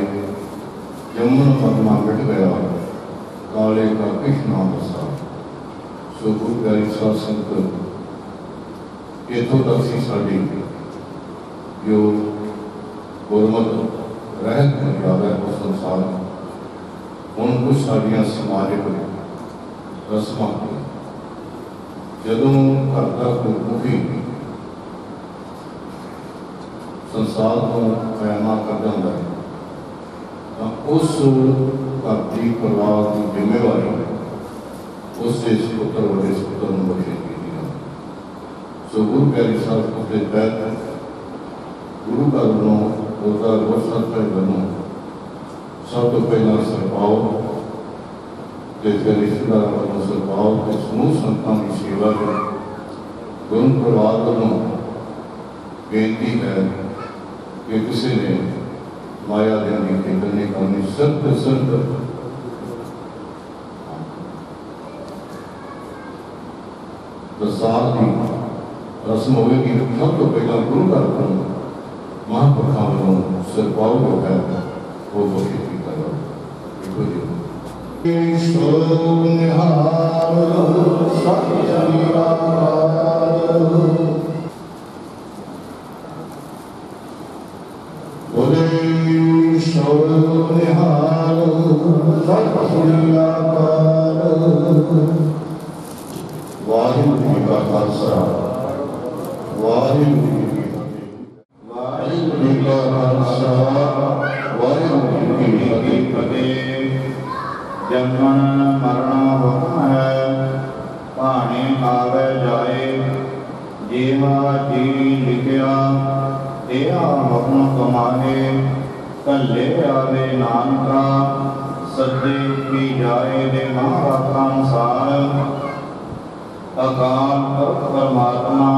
ਜੰਮਣ ਮਰਨਾ ਮਿਟ ਗਿਆ, ਕਾਲੇ ਕਾ ਕਿਛ ਨਾ ਬਸਾ। ਸੋ ਗੁਰੂ ਪਿਆਰੀ ਸਾਧ ਸੰਗਤ, ਇੱਥੋਂ ਤੱਕ ਸੀ ਸਾਡੀ ਜੋ ਗੁਰਮਤਿ ਰਹਿਤ ਮਰਿਆਦਾ ਹੈ ਉਸ ਅਨੁਸਾਰ ਹੁਣ ਕੁਝ ਸਾਡੀਆਂ ਸਮਾਜਿਕ ਰਸਮਾਂ। ਜਦੋਂ ਘਰ ਦਾ ਕੋਈ ਮੁਖੀ ਸੰਸਾਰ ਨੂੰ ਪੈਮਾ ਕਰ ਜਾਂਦਾ ਹੈ, ਤਾਂ ਉਸ ਘਰ ਦੀ ਪਰਿਵਾਰ ਦੀ ਜ਼ਿੰਮੇਵਾਰੀ ਉਸ ਦੇ ਸਪੁੱਤਰ ਵੱਡੇ ਸਪੁੱਤਰ ਨੂੰ ਬਖਸ਼ੀ ਜਾਂਦੀ ਹੈ। ਸੋ ਗੁਰੂ ਪਿਆਰੀ ਸਾਹਿਬ ਦੇ ਤਹਿਤ ਗੁਰੂ ਘਰ ਵੱਲੋਂ ਗੁਰਦੁਆਰਾ ਗੁਰਸਰ ਸਾਹਿਬ ਵੱਲੋਂ ਸਭ ਤੋਂ ਪਹਿਲਾਂ ਸਰਪਾਉ ਤੇ ਫਿਰ ਰਿਸ਼ਤੇਦਾਰਾਂ ਵੱਲੋਂ ਸਰਪਾਉ ਤੇ ਸਮੂਹ ਸੰਤਾਂ ਦੀ ਸੇਵਾ ਵਿੱਚ ਗੁਰੂ ਪਰਿਵਾਰ ਵੱਲੋਂ ਬੇਨਤੀ ਹੈ ਕਿ ਕਿਸੇ ਨੇ ਮਾਇਆ ਦੇ ਨਿੱਕੇ ਕਰਨੇ ਕਰਨੀ ਸਿਰਫ ਦਸਾਂ ਦੀ ਰਸਮ ਹੋਵੇਗੀ। ਸਭ ਤੋਂ ਪਹਿਲਾਂ ਗੁਰੂ ਘਰ ਤੋਂ ਮਹਾਂਪੁਰਖਾਂ ਵੱਲੋਂ ਸਰਪਾਉ ਜੋ ਹੈ ਉਹ ਬਖਸ਼ਿਸ਼ ਕੀਤਾ ਜਾਵੇ। ਦੇਖੋ ਜੀ ਈਸ਼ਵਰ ਨਿਹਾਲ ਸਤਿ ਸ੍ਰੀ ਅਕਾਲ। ਬੋਲੇ ਈਸ਼ਵਰ ਨਿਹਾਲ ਸਤਿ ਸ੍ਰੀ ਅਕਾਲ। ਵਾਹਿਗੁਰੂ ਜੀ ਕਾ ਖਾਲਸਾ ਵਾਹਿਗੁਰੂ ਜੀ ਕੀ ਫਤਿਹ। ਵਾਹਿਗੁਰੂ ਜੀ ਕਾ ਖਾਲਸਾ ਵਾਹਿਗੁਰੂ ਜੀ ਕੀ ਫਤਿਹ। ਜਨਮਨ ਮਰਣਾ ਹੁਕਮ ਹੈ, ਭਾਣੇ ਆਵੇ ਜਾਏ। ਜੀਵਾ ਜੀ ਲਿਖਿਆ ਇਹ ਹੁਕਮ ਕਮਾਏ। ਕੱਲੇ ਆਵੇ ਨਾਨਕਾ ਸੱਦੇ ਕੀ ਜਾਏ। ਦੇ ਮਹਾਂਵਾਕਾਂ ਅਨੁਸਾਰ ਅਕਾਲ ਪੁਰਖ ਪਰਮਾਤਮਾ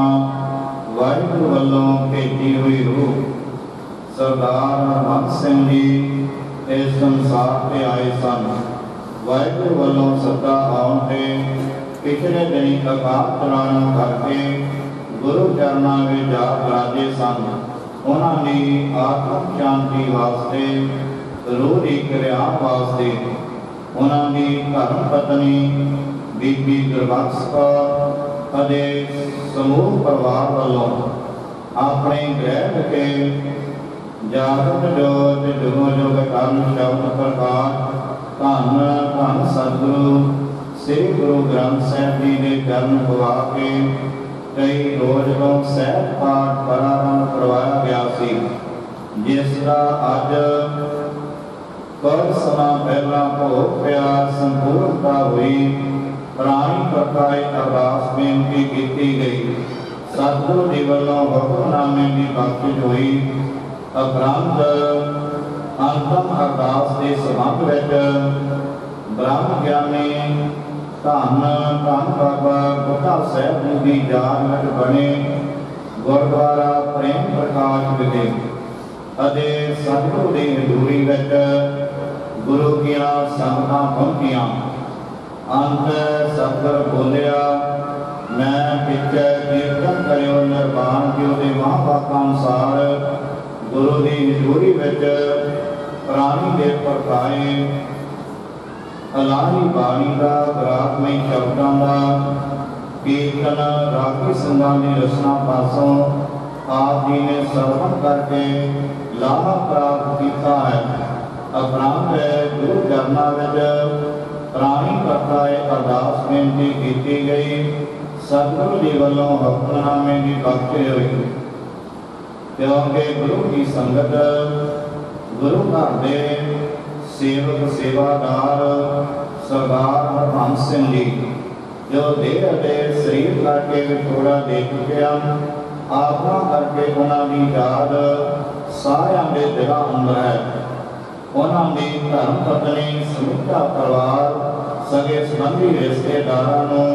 ਵਾਹਿਗੁਰੂ ਵੱਲੋਂ ਭੇਜੀ ਹੋਈ ਰੂਹ ਸਰਦਾਰ ਹਰਬੰਸ ਸਿੰਘ ਜੀ ਇਸ ਸੰਸਾਰ ਤੇ ਆਏ ਸਨ। ਵਾਹਿਗੁਰੂ ਵੱਲੋਂ ਸੱਦਾ ਆਉਣ ਤੇ ਪਿਛਲੇ ਦਿਨੀ ਅਕਾਲ ਚਲਾਣ ਕਰਕੇ ਗੁਰੂ ਚਰਨਾਂ ਵਿੱਚ ਜਾ ਬਿਰਾਜੇ ਸਨ। ਉਹਨਾਂ ਦੀ ਆਤਮਿਕ ਸ਼ਾਂਤੀ ਵਾਸਤੇ, ਰੂਹ ਦੀ ਕਿਰਿਆ ਵਾਸਤੇ ਉਹਨਾਂ ਦੀ ਧਰਮ ਪਤਨੀ ਬੀਬੀ ਗੁਰਬਖਸ਼ ਕੌਰ ਅਤੇ ਸਮੂਹ ਪਰਿਵਾਰ ਵੱਲੋਂ ਆਪਣੇ ਗ੍ਰਹਿ ਵਿਖੇ ਜਾਗਰਤ ਜੋਤ ਜੁਗੋ ਜੁਗ ਕਰਨ ਸ਼ਬਦ ਪ੍ਰਕਾਸ਼ ਧੰਨ ਧੰਨ ਸਤਿਗੁਰੂ ਸ੍ਰੀ ਗੁਰੂ ਗ੍ਰੰਥ ਸਾਹਿਬ ਜੀ ਦੇ ਚਰਨ ਪਵਾ ਕੇ ਕਈ ਰੋਜ਼ ਤੋਂ ਸਹਿਜ ਪਾਠ ਪ੍ਰਾਰੰਭ ਕਰਵਾਇਆ ਗਿਆ ਸੀ, ਜਿਸ ਦਾ ਅੱਜ ਕੁਝ ਸਮਾਂ ਪਹਿਲਾਂ ਭੋਗ ਪਿਆ ਸੰਪੂਰਨਤਾ ਹੋਈ। ਪ੍ਰਾਣੀ ਪ੍ਰਕਾਏ ਅਰਦਾਸ ਬੇਨਤੀ ਕੀਤੀ ਗਈ। ਸਤਿਗੁਰੂ ਜੀ ਵੱਲੋਂ ਹੁਕਮਨਾਮੇ ਦੀ ਬਖਸ਼ਿਸ਼ ਹੋਈ। ਉਪਰੰਤ ਅੰਤਮ ਅਰਦਾਸ ਦੇ ਸੰਬੰਧ ਵਿੱਚ ਬ੍ਰਹਮ ਗਿਆਨੀ ਧੰਨ ਧੰਨ ਬਾਬਾ ਬੁੱਢਾ ਸਾਹਿਬ ਜੀ ਦੀ ਯਾਦ ਵਿੱਚ ਬਣੇ ਗੁਰਦੁਆਰਾ ਪ੍ਰੇਮ ਪ੍ਰਕਾਸ਼ ਵਿਖੇ ਅਤੇ ਸਤਿਗੁਰੂ ਦੀ ਹਜ਼ੂਰੀ ਵਿੱਚ ਗੁਰੂ ਦੀਆਂ ਸੰਗਤਾਂ ਪਹੁੰਚੀਆਂ। ਅੰਤ ਸਤਿਗੁਰ ਬੋਲਿਆ, ਮੈਂ ਪਿੱਛੇ ਕੀਰਤਨ ਕਰਿਓ ਨਿਰਵਾਣ ਜਿਉ ਦੇ ਮਹਾਂਵਾਕਾਂ ਅਨੁਸਾਰ ਗੁਰੂ ਦੀ ਹਜ਼ੂਰੀ ਵਿੱਚ ਪ੍ਰਾਣੀ ਦੇ ਪ੍ਰਕਾਏ ਅਲਾਹੀ ਬਾਣੀ ਦਾ ਗਰਾਤਮਈ ਸ਼ਬਦਾਂ ਦਾ ਕੀਰਤਨ ਰਾਗੀ ਸਿੰਘਾਂ ਦੀ ਰਚਨਾ ਪਾਸੋਂ ਆਪ ਜੀ ਨੇ ਸਰਵਣ ਕਰਕੇ ਲਾਹਾ ਪ੍ਰਾਪਤ ਕੀਤਾ ਹੈ। ਉਪਰੰਤ ਗੁਰੂ ਚਰਨਾਂ ਵਿੱਚ ਪ੍ਰਾਣੀ ਪ੍ਰਕਾਏ ਅਰਦਾਸ ਬੇਨਤੀ ਕੀਤੀ ਗਈ। ਸਤਿਗੁਰੂ ਜੀ ਵੱਲੋਂ ਹੁਕਮਨਾਮੇ ਦੀ ਬਖਸ਼ਿਸ਼ ਹੋਈ, ਕਿਉਂਕਿ ਗੁਰੂ ਦੀ ਸੰਗਤ ਗੁਰੂ ਘਰ ਦੇ ਸੇਵਕ ਸੇਵਾਦਾਰ ਸਰਦਾਰ ਹਰਬੰਸ ਸਿੰਘ ਜੀ ਜੋ ਦੇਹ ਅਤੇ ਸਰੀਰ ਕਰਕੇ ਵਿਛੋੜਾ ਦੇ ਚੁੱਕੇ ਹਨ, ਆਪਣਾ ਕਰਕੇ ਉਹਨਾਂ ਦੀ ਯਾਦ ਸਾਰਿਆਂ ਦੇ ਦਿਲਾਂ ਅੰਦਰ ਹੈ। ਉਹਨਾਂ ਦੀ ਧਰਮ ਪਤਨੀ ਸਮੁੱਚਾ ਪਰਿਵਾਰ ਸਗੇ ਸੰਬੰਧੀ ਰਿਸ਼ਤੇਦਾਰਾਂ ਨੂੰ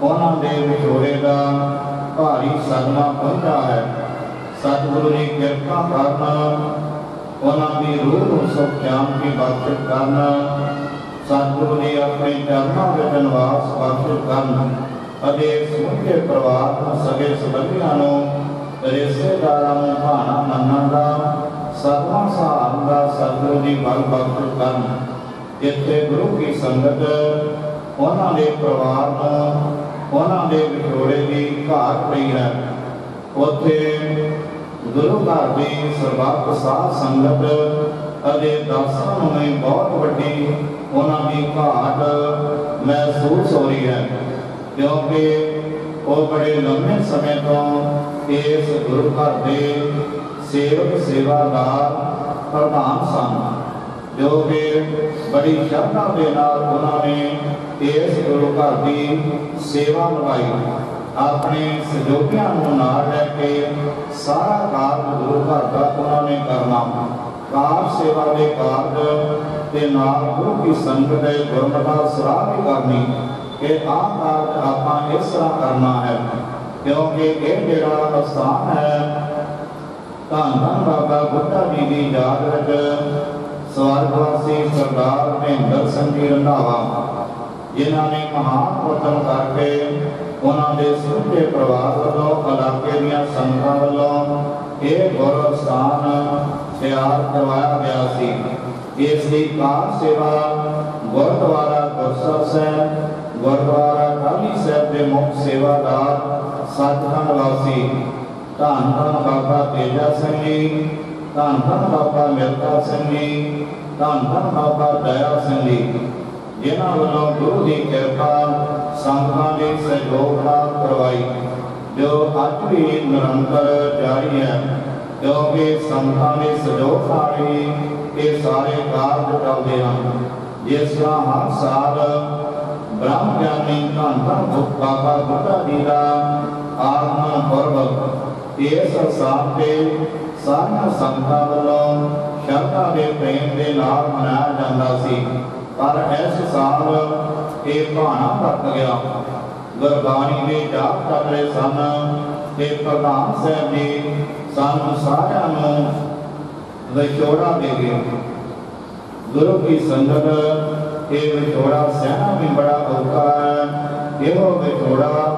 ਉਹਨਾਂ ਦੇ ਵਿਛੋੜੇ ਦਾ ਭਾਰੀ ਸਦਮਾ ਪਹੁੰਚਾ ਹੈ। ਸਤਿਗੁਰੂ ਦੀ ਕਿਰਪਾ ਕਰਨ, ਉਹਨਾਂ ਦੀ ਰੂਹ ਨੂੰ ਸੁਖ ਸ਼ਾਂਤੀ ਬਖਸ਼ਿਸ਼ ਕਰਨ, ਸਤਿਗੁਰੂ ਦੀ ਆਪਣੇ ਚਰਨਾਂ ਵਿੱਚ ਨਿਵਾਸ ਬਖਸ਼ਿਸ਼ ਕਰਨ ਅਤੇ ਸਮੁੱਚੇ ਪਰਿਵਾਰ ਨੂੰ ਸਗੇ ਸੰਬੰਧੀਆਂ ਨੂੰ ਰਿਸ਼ਤੇਦਾਰਾਂ ਨੂੰ ਭਾਣਾ ਮੰਨਣ ਦਾ ਸਤਿਗੁਰਾਂ ਸਹਾਰਨ ਦਾ ਸਤਿਗੁਰੂ ਦੀ ਬਲ ਬਖਸ਼ਿਸ਼ ਕਰਨ। ਜਿੱਥੇ ਗੁਰੂ ਕੀ ਸੰਗਤ ਉਹਨਾਂ ਦੇ ਪਰਿਵਾਰ ਨੂੰ ਉਹਨਾਂ ਦੇ ਵਿਛੋੜੇ ਦੀ ਘਾਟ ਪਈ ਹੈ, ਉੱਥੇ ਗੁਰੂ ਘਰ ਦੀ ਸਰਬੱਤ ਸਾਧ ਸੰਗਤ ਅਤੇ ਦਾਸਾਂ ਨੂੰ ਵੀ ਬਹੁਤ ਵੱਡੀ ਉਹਨਾਂ ਦੀ ਘਾਟ ਮਹਿਸੂਸ ਹੋ ਰਹੀ ਹੈ, ਕਿਉਂਕਿ ਉਹ ਬੜੇ ਲੰਮੇ ਸਮੇਂ ਤੋਂ ਇਸ ਗੁਰੂ ਘਰ ਦੇ ਸੇਵਕ ਸੇਵਾਦਾਰ ਪ੍ਰਧਾਨ ਸਨ, ਜੋ ਕਿ ਬੜੀ ਸ਼ਰਧਾ ਦੇ ਨਾਲ ਉਹਨਾਂ ਨੇ ਇਸ ਗੁਰੂ ਘਰ ਦੀ ਸੇਵਾ ਨਿਭਾਈ। ਆਪਣੇ ਸਹਿਯੋਗੀਆਂ ਨੂੰ ਨਾਲ ਲੈ ਕੇ ਸਾਰਾ ਕਾਰਜ ਗੁਰੂ ਘਰ ਦਾ ਉਹਨਾਂ ਨੇ ਕਰਨਾ। ਕਾਰ ਸੇਵਾ ਦੇ ਕਾਰਜ ਦੇ ਨਾਲ ਗੁਰੂ ਕੀ ਸੰਗਤ ਦੇ ਗੁਰਮਤਿ ਸਲਾਹ ਵੀ ਕਰਨੀ ਕਿ ਆਹ ਕਾਰਜ ਆਪਾਂ ਇਸ ਤਰ੍ਹਾਂ ਕਰਨਾ ਹੈ, ਕਿਉਂਕਿ ਇਹ ਜਿਹੜਾ ਅਸਥਾਨ ਹੈ ਧੰਨ ਧੰਨ ਬਾਬਾ ਬੁੱਢਾ ਜੀ ਦੀ ਯਾਦ ਵਿੱਚ ਸਵਰਗਵਾਸੀ ਸਰਦਾਰ ਮਹਿੰਦਰ ਸਿੰਘ ਜੀ ਰੰਧਾਵਾ ਜਿਨ੍ਹਾਂ ਨੇ ਮਹਾਨ ਵਤਨ ਕਰਕੇ ਉਹਨਾਂ ਦੇ ਸਮੁੱਚੇ ਪਰਿਵਾਰ ਵੱਲੋਂ ਇਲਾਕੇ ਦੀਆਂ ਸੰਗਤਾਂ ਵੱਲੋਂ ਇਹ ਗੁਰ ਅਸਥਾਨ ਤਿਆਰ ਕਰਵਾਇਆ ਗਿਆ ਸੀ। ਇਸ ਦੀ ਕਾਰ ਸੇਵਾ ਗੁਰਦੁਆਰਾ ਗੁਰਸਰ ਸਾਹਿਬ, ਗੁਰਦੁਆਰਾ ਟਾਹਲੀ ਸਾਹਿਬ ਦੇ ਮੁੱਖ ਸੇਵਾਦਾਰ ਸਤਿਖੰਡ ਵਾਸੀ ਧੰਨ ਧੰਨ ਬਾਬਾ ਤੇਜਾ ਸਿੰਘ ਜੀ, ਧੰਨ ਧੰਨ ਬਾਬਾ ਮਿਲਤਾ ਸਿੰਘ ਜੀ, ਧੰਨ ਧੰਨ ਬਾਬਾ ਦਇਆ ਸਿੰਘ ਜੀ, ਜਿਨ੍ਹਾਂ ਵੱਲੋਂ ਗੁਰੂ ਦੀ ਕਿਰਪਾ ਸੰਗਤਾਂ ਦੇ ਸਹਿਯੋਗ ਨਾਲ ਕਰਵਾਈ, ਜੋ ਅੱਜ ਵੀ ਨਿਰੰਤਰ ਜਾਰੀ ਹੈ, ਕਿਉਂਕਿ ਸੰਗਤਾਂ ਦੇ ਸਹਿਯੋਗ ਨਾਲ ਹੀ ਇਹ ਸਾਰੇ ਕਾਰਜ ਚੱਲਦੇ ਹਨ। ਜਿਸ ਤਰ੍ਹਾਂ ਹਰ ਸਾਲ ਬ੍ਰਹਮ ਗਿਆਨੀ ਧੰਨ ਧੰਨ ਬਾਬਾ ਬੁੱਢਾ ਜੀ ਦਾ ਆਗਮਨ ਪੁਰਬ ਇਸ ਸਥਾਨ ਤੇ ਸਾਰੀਆਂ ਸੰਗਤਾਂ ਵੱਲੋਂ ਸ਼ਰਧਾ ਦੇ ਪ੍ਰੇਮ ਦੇ ਨਾਲ ਮਨਾਇਆ ਜਾਂਦਾ ਸੀ, ਪਰ ਇਸ ਸਾਲ ਇਹ ਭਾਣਾ ਵਰਤ ਗਿਆ। ਗੁਰਬਾਣੀ ਦੇ ਜਾਪ ਚੱਲ ਰਹੇ ਸਨ ਤੇ ਪ੍ਰਧਾਨ ਸਾਹਿਬ ਜੀ ਸਾਨੂੰ ਸਾਰਿਆਂ ਨੂੰ ਵਿਛੋੜਾ ਦੇ ਗਏ। ਗੁਰੂ ਕੀ ਸੰਗਤ ਇਹ ਵਿਛੋੜਾ ਸਹਿਣਾ ਵੀ ਬੜਾ ਔਖਾ ਹੈ, ਇਹੋ ਵਿਛੋੜਾ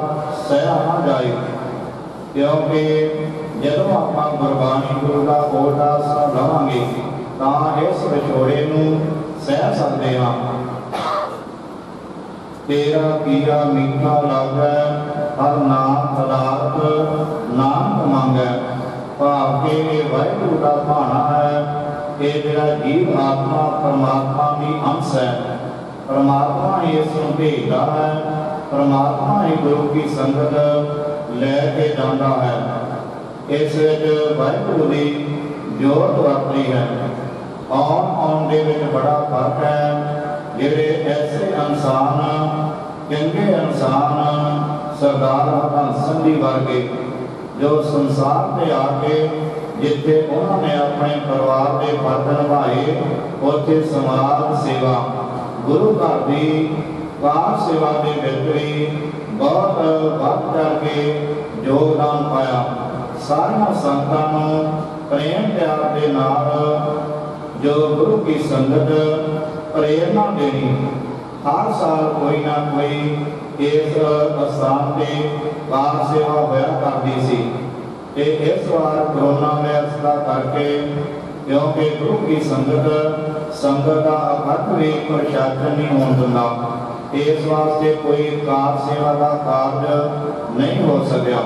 ਸਹਿਆ ਨਾ ਜਾਏ, ਕਿਉਂਕਿ ਜਦੋਂ ਆਪਾਂ ਗੁਰਬਾਣੀ ਗੁਰੂ ਦਾ ਓਟਾ ਲਵਾਂਗੇ ਤਾਂ ਇਸ ਵਿਛੋੜੇ ਨੂੰ ਸਹਿ ਸਕਦੇ ਹਾਂ। ਤੇਰਾ ਕੀਆ ਮੀਠਾ ਲਾਗੈ ਹਰ ਨਾਮ ਪਦਾਰਥ ਨਾਨਕ ਮੰਗੈ, ਭਾਵ ਕਿ ਇਹ ਵਾਹਿਗੁਰੂ ਦਾ ਭਾਣਾ ਹੈ। ਇਹ ਜਿਹੜਾ ਜੀਵ ਆਤਮਾ ਪਰਮਾਤਮਾ ਦੀ ਅੰਸ਼ ਹੈ, ਪਰਮਾਤਮਾ ਹੀ ਇਸ ਨੂੰ ਭੇਜਦਾ ਹੈ, ਪਰਮਾਤਮਾ ਹੀ ਗੁਰੂ ਕੀ ਸੰਗਤ ਲੈ ਕੇ ਜਾਂਦਾ ਹੈ। ਇਸ ਵਿੱਚ ਵਾਹਿਗੁਰੂ ਦੀ ਜੋਤ ਵਰਤਦੀ ਹੈ। ਆਉਣ ਦੇ ਵਿੱਚ ਬੜਾ ਫਰਕ ਹੈ। ਜਿਹੜੇ ਐਸੇ ਇਨਸਾਨ ਚੰਗੇ ਇਨਸਾਨ ਸਰਦਾਰ ਹਰਬੰਸ ਸਿੰਘ ਜੀ ਵਰਗੇ ਜੋ ਸੰਸਾਰ ਤੇ ਆ ਕੇ ਜਿੱਥੇ ਉਹਨਾਂ ਨੇ ਆਪਣੇ ਪਰਿਵਾਰ ਦੇ ਫਰਜ਼ ਨਿਭਾਏ, ਉੱਥੇ ਸਮਾਜ ਸੇਵਾ ਗੁਰੂ ਘਰ ਦੀ ਕਾਰ ਸੇਵਾ ਦੇ ਵਿੱਚ ਵੀ ਬਹੁਤ ਵੱਧ ਕਰਕੇ ਯੋਗਦਾਨ ਪਾਇਆ। ਸਾਰੀਆਂ ਸੰਗਤਾਂ ਨੂੰ ਪ੍ਰੇਮ ਪਿਆਰ ਦੇ ਨਾਲ ਜੋ ਗੁਰੂ ਕੀ ਸੰਗਤ ਪ੍ਰੇਰਨਾ ਦੇਣੀ, ਹਰ ਸਾਲ ਕੋਈ ਨਾ ਕੋਈ ਇਸ ਅਸਥਾਨ ਤੇ ਕਾਰ ਸੇਵਾ ਹੋਇਆ ਕਰਦੀ ਸੀ। ਤੇ ਇਸ ਵਾਰ ਕਰੋਨਾ ਵਾਇਰਸ ਦਾ ਕਰਕੇ, ਕਿਉਂਕਿ ਗੁਰੂ ਕੀ ਸੰਗਤ ਦਾ ਇਕੱਠ ਵੀ ਪ੍ਰਸ਼ਾਸਨ ਨਹੀਂ ਹੋਣ ਦਿੰਦਾ, ਇਸ ਵਾਸਤੇ ਕੋਈ ਕਾਰ ਸੇਵਾ ਦਾ ਕਾਰਜ ਨਹੀਂ ਹੋ ਸਕਿਆ।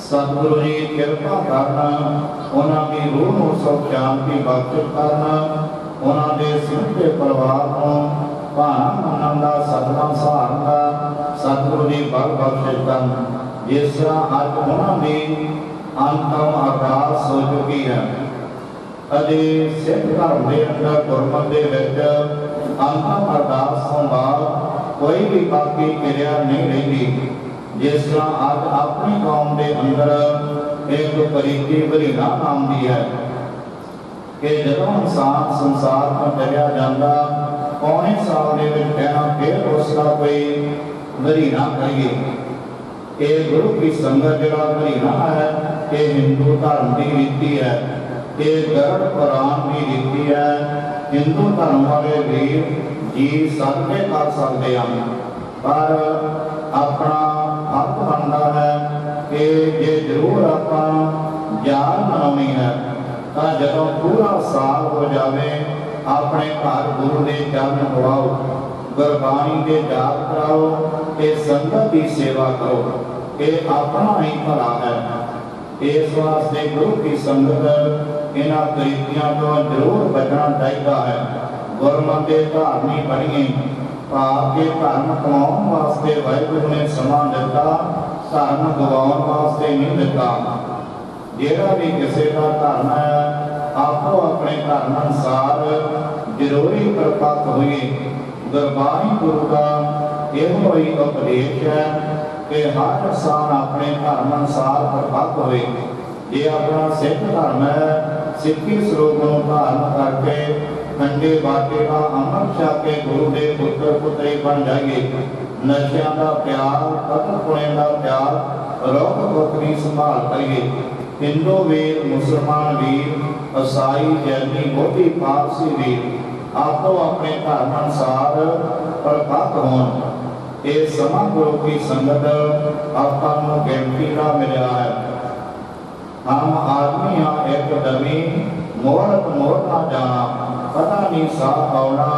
ਸਤਿਗੁਰੂ ਜੀ ਕਿਰਪਾ ਕਰਨ, ਉਹਨਾਂ ਦੀ ਰੂਹ ਨੂੰ ਸੁਖ ਸ਼ਾਂਤੀ ਬਖਸ਼ ਕਰਨ, ਉਹਨਾਂ ਦੇ ਸਮੁੱਚੇ ਪਰਿਵਾਰ ਨੂੰ ਭਾਣਾ ਮੰਨਣ ਦਾ ਸਤਿਨਾਮ ਸਹਾਰਨ ਦਾ ਸਤਿਗੁਰੂ ਜੀ ਬਲ ਬਖਸ਼ਿਸ਼ ਕਰਨ। ਜਿਸ ਤਰ੍ਹਾਂ ਅੱਜ ਉਹਨਾਂ ਦੀ ਅੰਤਮ ਅਰਦਾਸ ਹੋ ਚੁੱਕੀ ਹੈ, ਅਜੇ ਸਿੱਖ ਧਰਮ ਦੇ ਅੰਦਰ ਗੁਰਮਤਿ ਦੇ ਵਿੱਚ ਅੰਤਮ ਅਰਦਾਸ ਤੋਂ ਬਾਅਦ ਕੋਈ ਵੀ ਬਾਕੀ ਕਿਰਿਆ ਨਹੀਂ ਰਹਿੰਦੀ। ਜਿਸ ਤਰ੍ਹਾਂ ਅੱਜ ਆਪਣੀ ਕੌਮ ਦੇ ਅੰਦਰ ਇੱਕ ਪਰੀਤੀ ਵਰੀਨਾ ਨਾਮ ਦੀ ਹੈ ਕਿ ਜਦੋਂ ਇਨਸਾਨ ਸੰਸਾਰ ਤੋਂ ਚਲਿਆ ਜਾਂਦਾ, ਪੌਣੇ ਸਾਲ ਦੇ ਵਿੱਚ ਕਹਿਣਾ ਫਿਰ ਉਸ ਦਾ ਕੋਈ ਵਰੀਨਾ ਕਰੀਏ। ਇਹ ਗੁਰੂ ਕੀ ਸੰਗਤ ਜਿਹੜਾ ਵਰੀਨਾ ਹੈ, ਇਹ ਹਿੰਦੂ ਧਰਮ ਦੀ ਰੀਤੀ ਹੈ, ਇਹ ਗਰੜ ਕੁਰਾਨ ਦੀ ਰੀਤੀ ਹੈ। ਹਿੰਦੂ ਧਰਮ ਵਾਲੇ ਵੀਰ ਜੀ ਸਦਕੇ ਕਰ ਸਕਦੇ ਹਨ, ਪਰ ਆਪਣਾ ਹੱਕ ਬਣਦਾ ਹੈ ਕਿ ਜੇ ਜ਼ਰੂਰ ਆਪਾਂ ਯਾਦ ਮਨਾਉਣੀ ਹੈ ਤਾਂ ਜਦੋਂ ਪੂਰਾ ਸਾਲ ਹੋ ਜਾਵੇ ਆਪਣੇ ਘਰ ਗੁਰੂ ਦੇ ਚਰਨ ਪਵਾਓ, ਗੁਰਬਾਣੀ ਦੇ ਜਾਪ ਕਰਾਓ ਤੇ ਸੰਗਤ ਦੀ ਸੇਵਾ ਕਰੋ। ਇਹ ਆਪਣਾ ਹੀ ਭਲਾ ਹੈ। ਇਸ ਵਾਸਤੇ ਗੁਰੂ ਕੀ ਸੰਗਤ ਇਹਨਾਂ ਕਰੀਤੀਆਂ ਤੋਂ ਜ਼ਰੂਰ ਬਚਣਾ ਚਾਹੀਦਾ ਹੈ। ਗੁਰਮਤਿ ਦੇ ਧਾਰਨੀ ਬਣੀਏ, ਭਾਵ ਕਿ ਧਰਮ ਕਮਾਉਣ ਵਾਸਤੇ ਵਾਹਿਗੁਰੂ ਨੇ ਸਮਾਂ ਦਿੱਤਾ, ਧਰਮ ਗਵਾਉਣ ਵਾਸਤੇ ਨਹੀਂ ਦਿੱਤਾ। ਜਿਹੜਾ ਵੀ ਕਿਸੇ ਦਾ ਧਰਮ ਹੈ, ਆਪੋ ਆਪਣੇ ਧਰਮ ਅਨੁਸਾਰ ਜ਼ਰੂਰੀ ਪਰਪੱਕ ਹੋਈਏ। ਗੁਰਬਾਣੀ ਗੁਰੂ ਦਾ ਇਹੋ ਹੀ ਉਪਦੇਸ਼ ਹੈ कि हर इंसान अपने धर्म अनुसार प्रभावित होए। ये अपना सिख धर्म है, सिक्खी स्वरूप को धारण करके खंडे बाटे का अमृत छक के गुरु के पुत्र पुत्री बन जाइए। नशिया का प्यार, कतल पुणे का प्यार, रोग बकरी संभाल करिए। हिंदू वीर, मुसलमान वीर, ईसाई, जैनी, बौद्धी, पारसी वीर आपको अपने धर्म अनुसार प्रभावित होन। ये समा गुरु की संगत आपको गिनती का मिला है। हम आदमी हाँ एक दमी मोहरत मोड़ ना जाना, पता नहीं साथ आना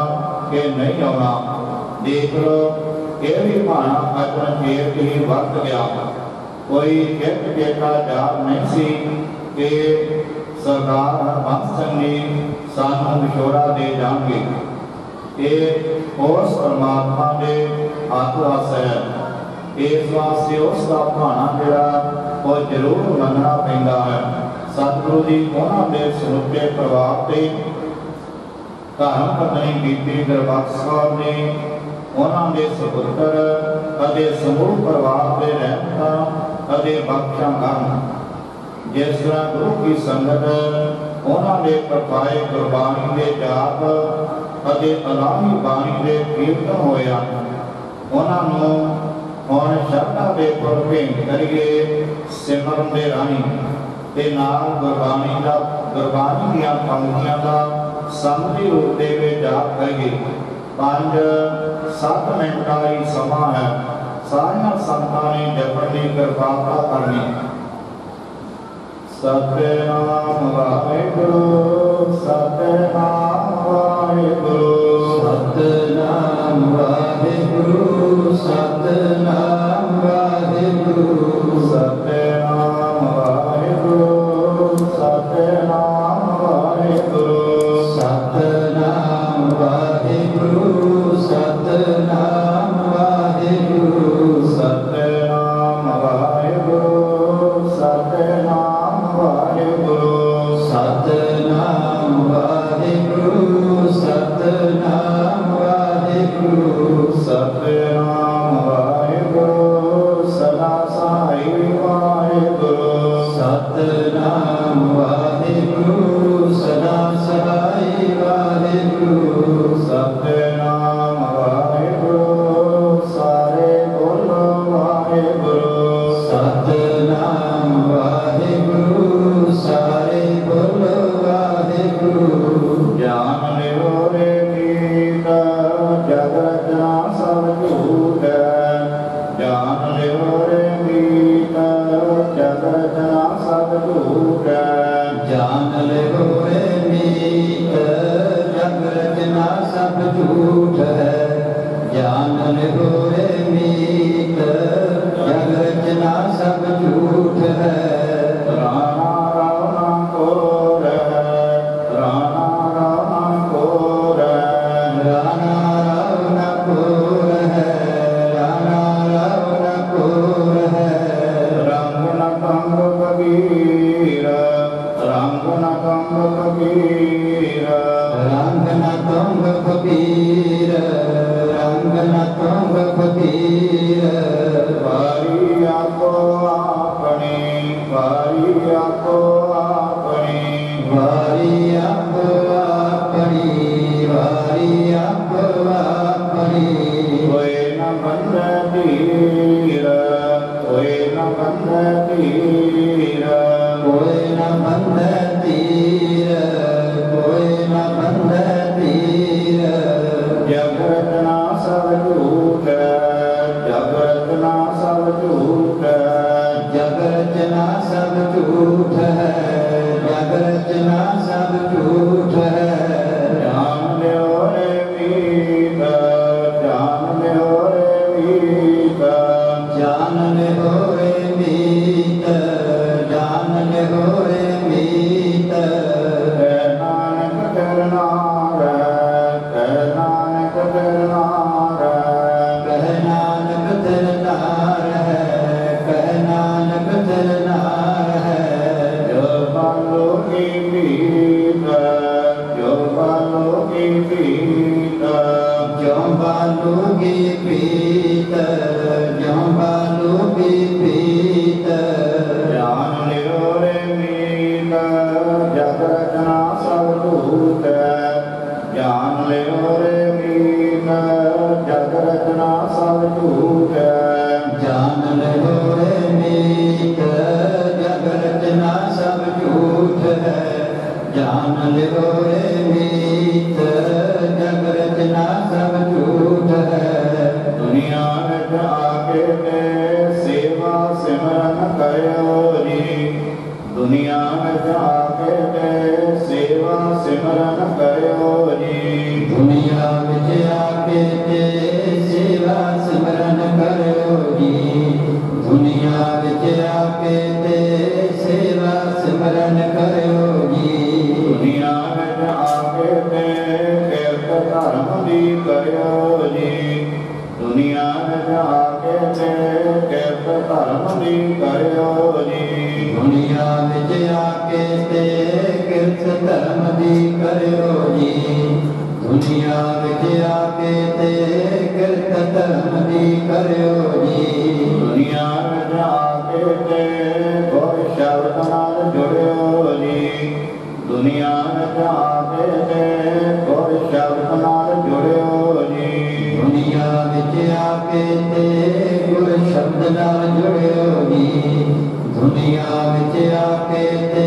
कि नहीं आना। देख लो ये भी भाना अपना चेत ही वर्त गया। कोई चित चेता जाग नहीं सी कि सरदार हरबंस सिंह जी सानू विछोड़ा दे जाएंगे। ये उस परमात्मा के हथ वस है। इस वास्ते उसका भाना जिहड़ा वो जरूर मनना पैंदा है। सतगुरु जी उन्होंने समੁੱਚੇ प्रभाव से धर्म पत्नी बीबी गुरबख्श कौर ने उन्होंने सपुत्र अदे समूह परिवार के रहमता अदे बख्शां जिस तरह गुरु की संगत उन्होंने प्रपाए गुरबाणी के जाप अदे अलाही बाणी के कीर्तन होया। उन्होंने हुण शरधा दे फुल भेंट करिए सिमरन दे राही ते नाल गुरबाणी दा गुरबाणी दीआं पंक्तियां दा समझी रूप दे विच जाप करिए। 5-7 मिनट का ही समा है। सारियां संतां ने जपण दी किरपालता करनी। सतनाम वाहिगुरू, सतनाम वाहिगुरू, सतनाम वाहिगुरू, सतनाम वाहिगुरू, सतनाम वाहिगुरू, सतनाम वाहिगुरू, सतनाम वाहिगुरू, सतनाम वाहिगुरू, सतनाम वाहिगुरू, सतनाम वाहिगुरू, सतनाम वाहिगुरू, सतनाम वाहिगुरू, सतनाम वाहिगुरू, सदा साई वाहिगुरू, सतनाम वाहिगुरू, सदा साई वाहिगुरू, सतनाम वाहिगुरू, सारे बोलो वाहिगुरू, सतनाम वाहिगुरू, सारे बोलो वाहिगुरू। ज्ञान लियो रे मीत जग रचना सब झूठ है। ज्ञान लियो रे मीत जग रचना सब झूठ है। ज्ञान लियो रे मीत जग रचना सब झूठ है। ज्ञान लियो रे मीत जग रचना सब झूठ है। राणा रावणा कोर है, राणा रावणा कोर है, राणा रावणा कोर है, राणा रावणा कोर है। रंग न कंग कबीर, रंग न कंग कबीर, रंग न कंग कबीर, रंग न कंग कबीर। वारी आपो अपनी, वारी आपो अपनी, वारी आपो अपनी, वारी आपो अपनी। कोई न बंधे धीर, कोई न बंधे धीर, कोई न बंधे धीर, कोई न बंधे धीर। जग रचना सब झूठ है, जग रचना सब झूठ है, जग रचना सब झूठ है, जग रचना सब झूठ है। जान लियो रे मीत, जान लियो रे मीत, जान लियो रे मीत, जान लियो रे मीत। कह नानक करना रे, कह नानक करना रे, कह नानक करना रे, कह नानक करना रे। जो बालो की पीत, जो बालो की पीत, जो बालो की पीत, जो बालो जग रचना सब झूठ है। जान लो रे मीत जग रचना सब झूठ है। जान लो रे मीत जग रचना सब झूठ है। दुनिया में आके ते सेवा सिमरन करो जी। दुनिया में आके ते सेवा सिमरन करो जी। दुनिया विच आके ते सेवा सिमरन करो जी। दुनिया विच आके ते सेवा सिमरन करो जी। दुनिया में आके ते किरत धर्म दी करो जी। दुनिया में आके ते किरत धर्म दी करो जी। दुनिया विच आके ते किरत धर्म दी करो जी। दुनिया विच आके ते किरत धर्म दी करो जी। दुनिया में आके ते गुर शब्द नाल जुड़ियो जी। दुनिया में आके ते गुर शब्द नाल जुड़ियो जी। दुनिया विच आके ते गुर शब्द नाल जुड़ियो जी। दुनिया विच आके ते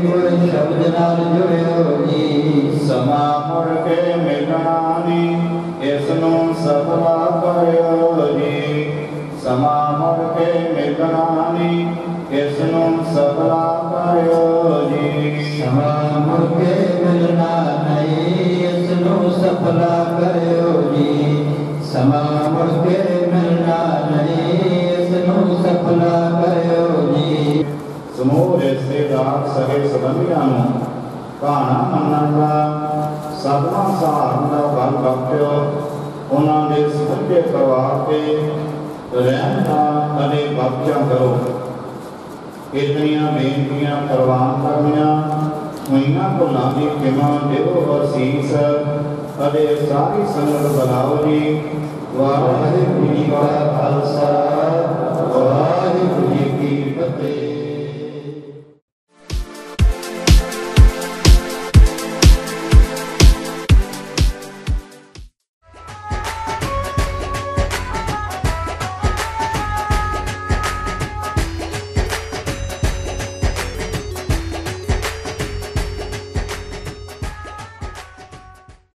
गुर शब्द नाल जुड़ियो जी। समा मुड़ के मिलना नी इसनू सफला करियो जी। समा मुड़ के मिलना नी इसनू सफला करियो जी। समा मुड़ के मिलना नहीं इसनू सफला करियो जी। समा मुड़ के मिलना नहीं इसनू सफला करियो जी। समूह रिश्तेदार सगे संबंधियों ਨੂੰ ਕਹਾਣਾ ਮੰਨਣ ਦਾ ਸਭਨਾ ਸਹਾਰਨ ਦਾ ਬਲ ਬਖਸ਼ਿਓ। ਉਹਨਾਂ ਦੇ ਸਮੁੱਚੇ ਪਰਿਵਾਰ ਤੇ ਰਹਿਮ ਦਾ ਅਤੇ ਬਖਸ਼ਿਆ ਕਰੋ। ਇਤਨੀਆਂ ਬੇਨਤੀਆਂ ਪ੍ਰਵਾਨ ਕਰਨੀਆਂ ਹੋਈਆਂ ਭੁੱਲਾਂ ਦੀ ਖਿਮਾ ਦਿਓ ਅਸੀਸ ਅਤੇ ਸਾਰੀ ਸੰਗਤ ਬੁਲਾਓ ਜੀ। ਵਾਹਿਗੁਰੂ ਜੀ ਕਾ ਖਾਲਸਾ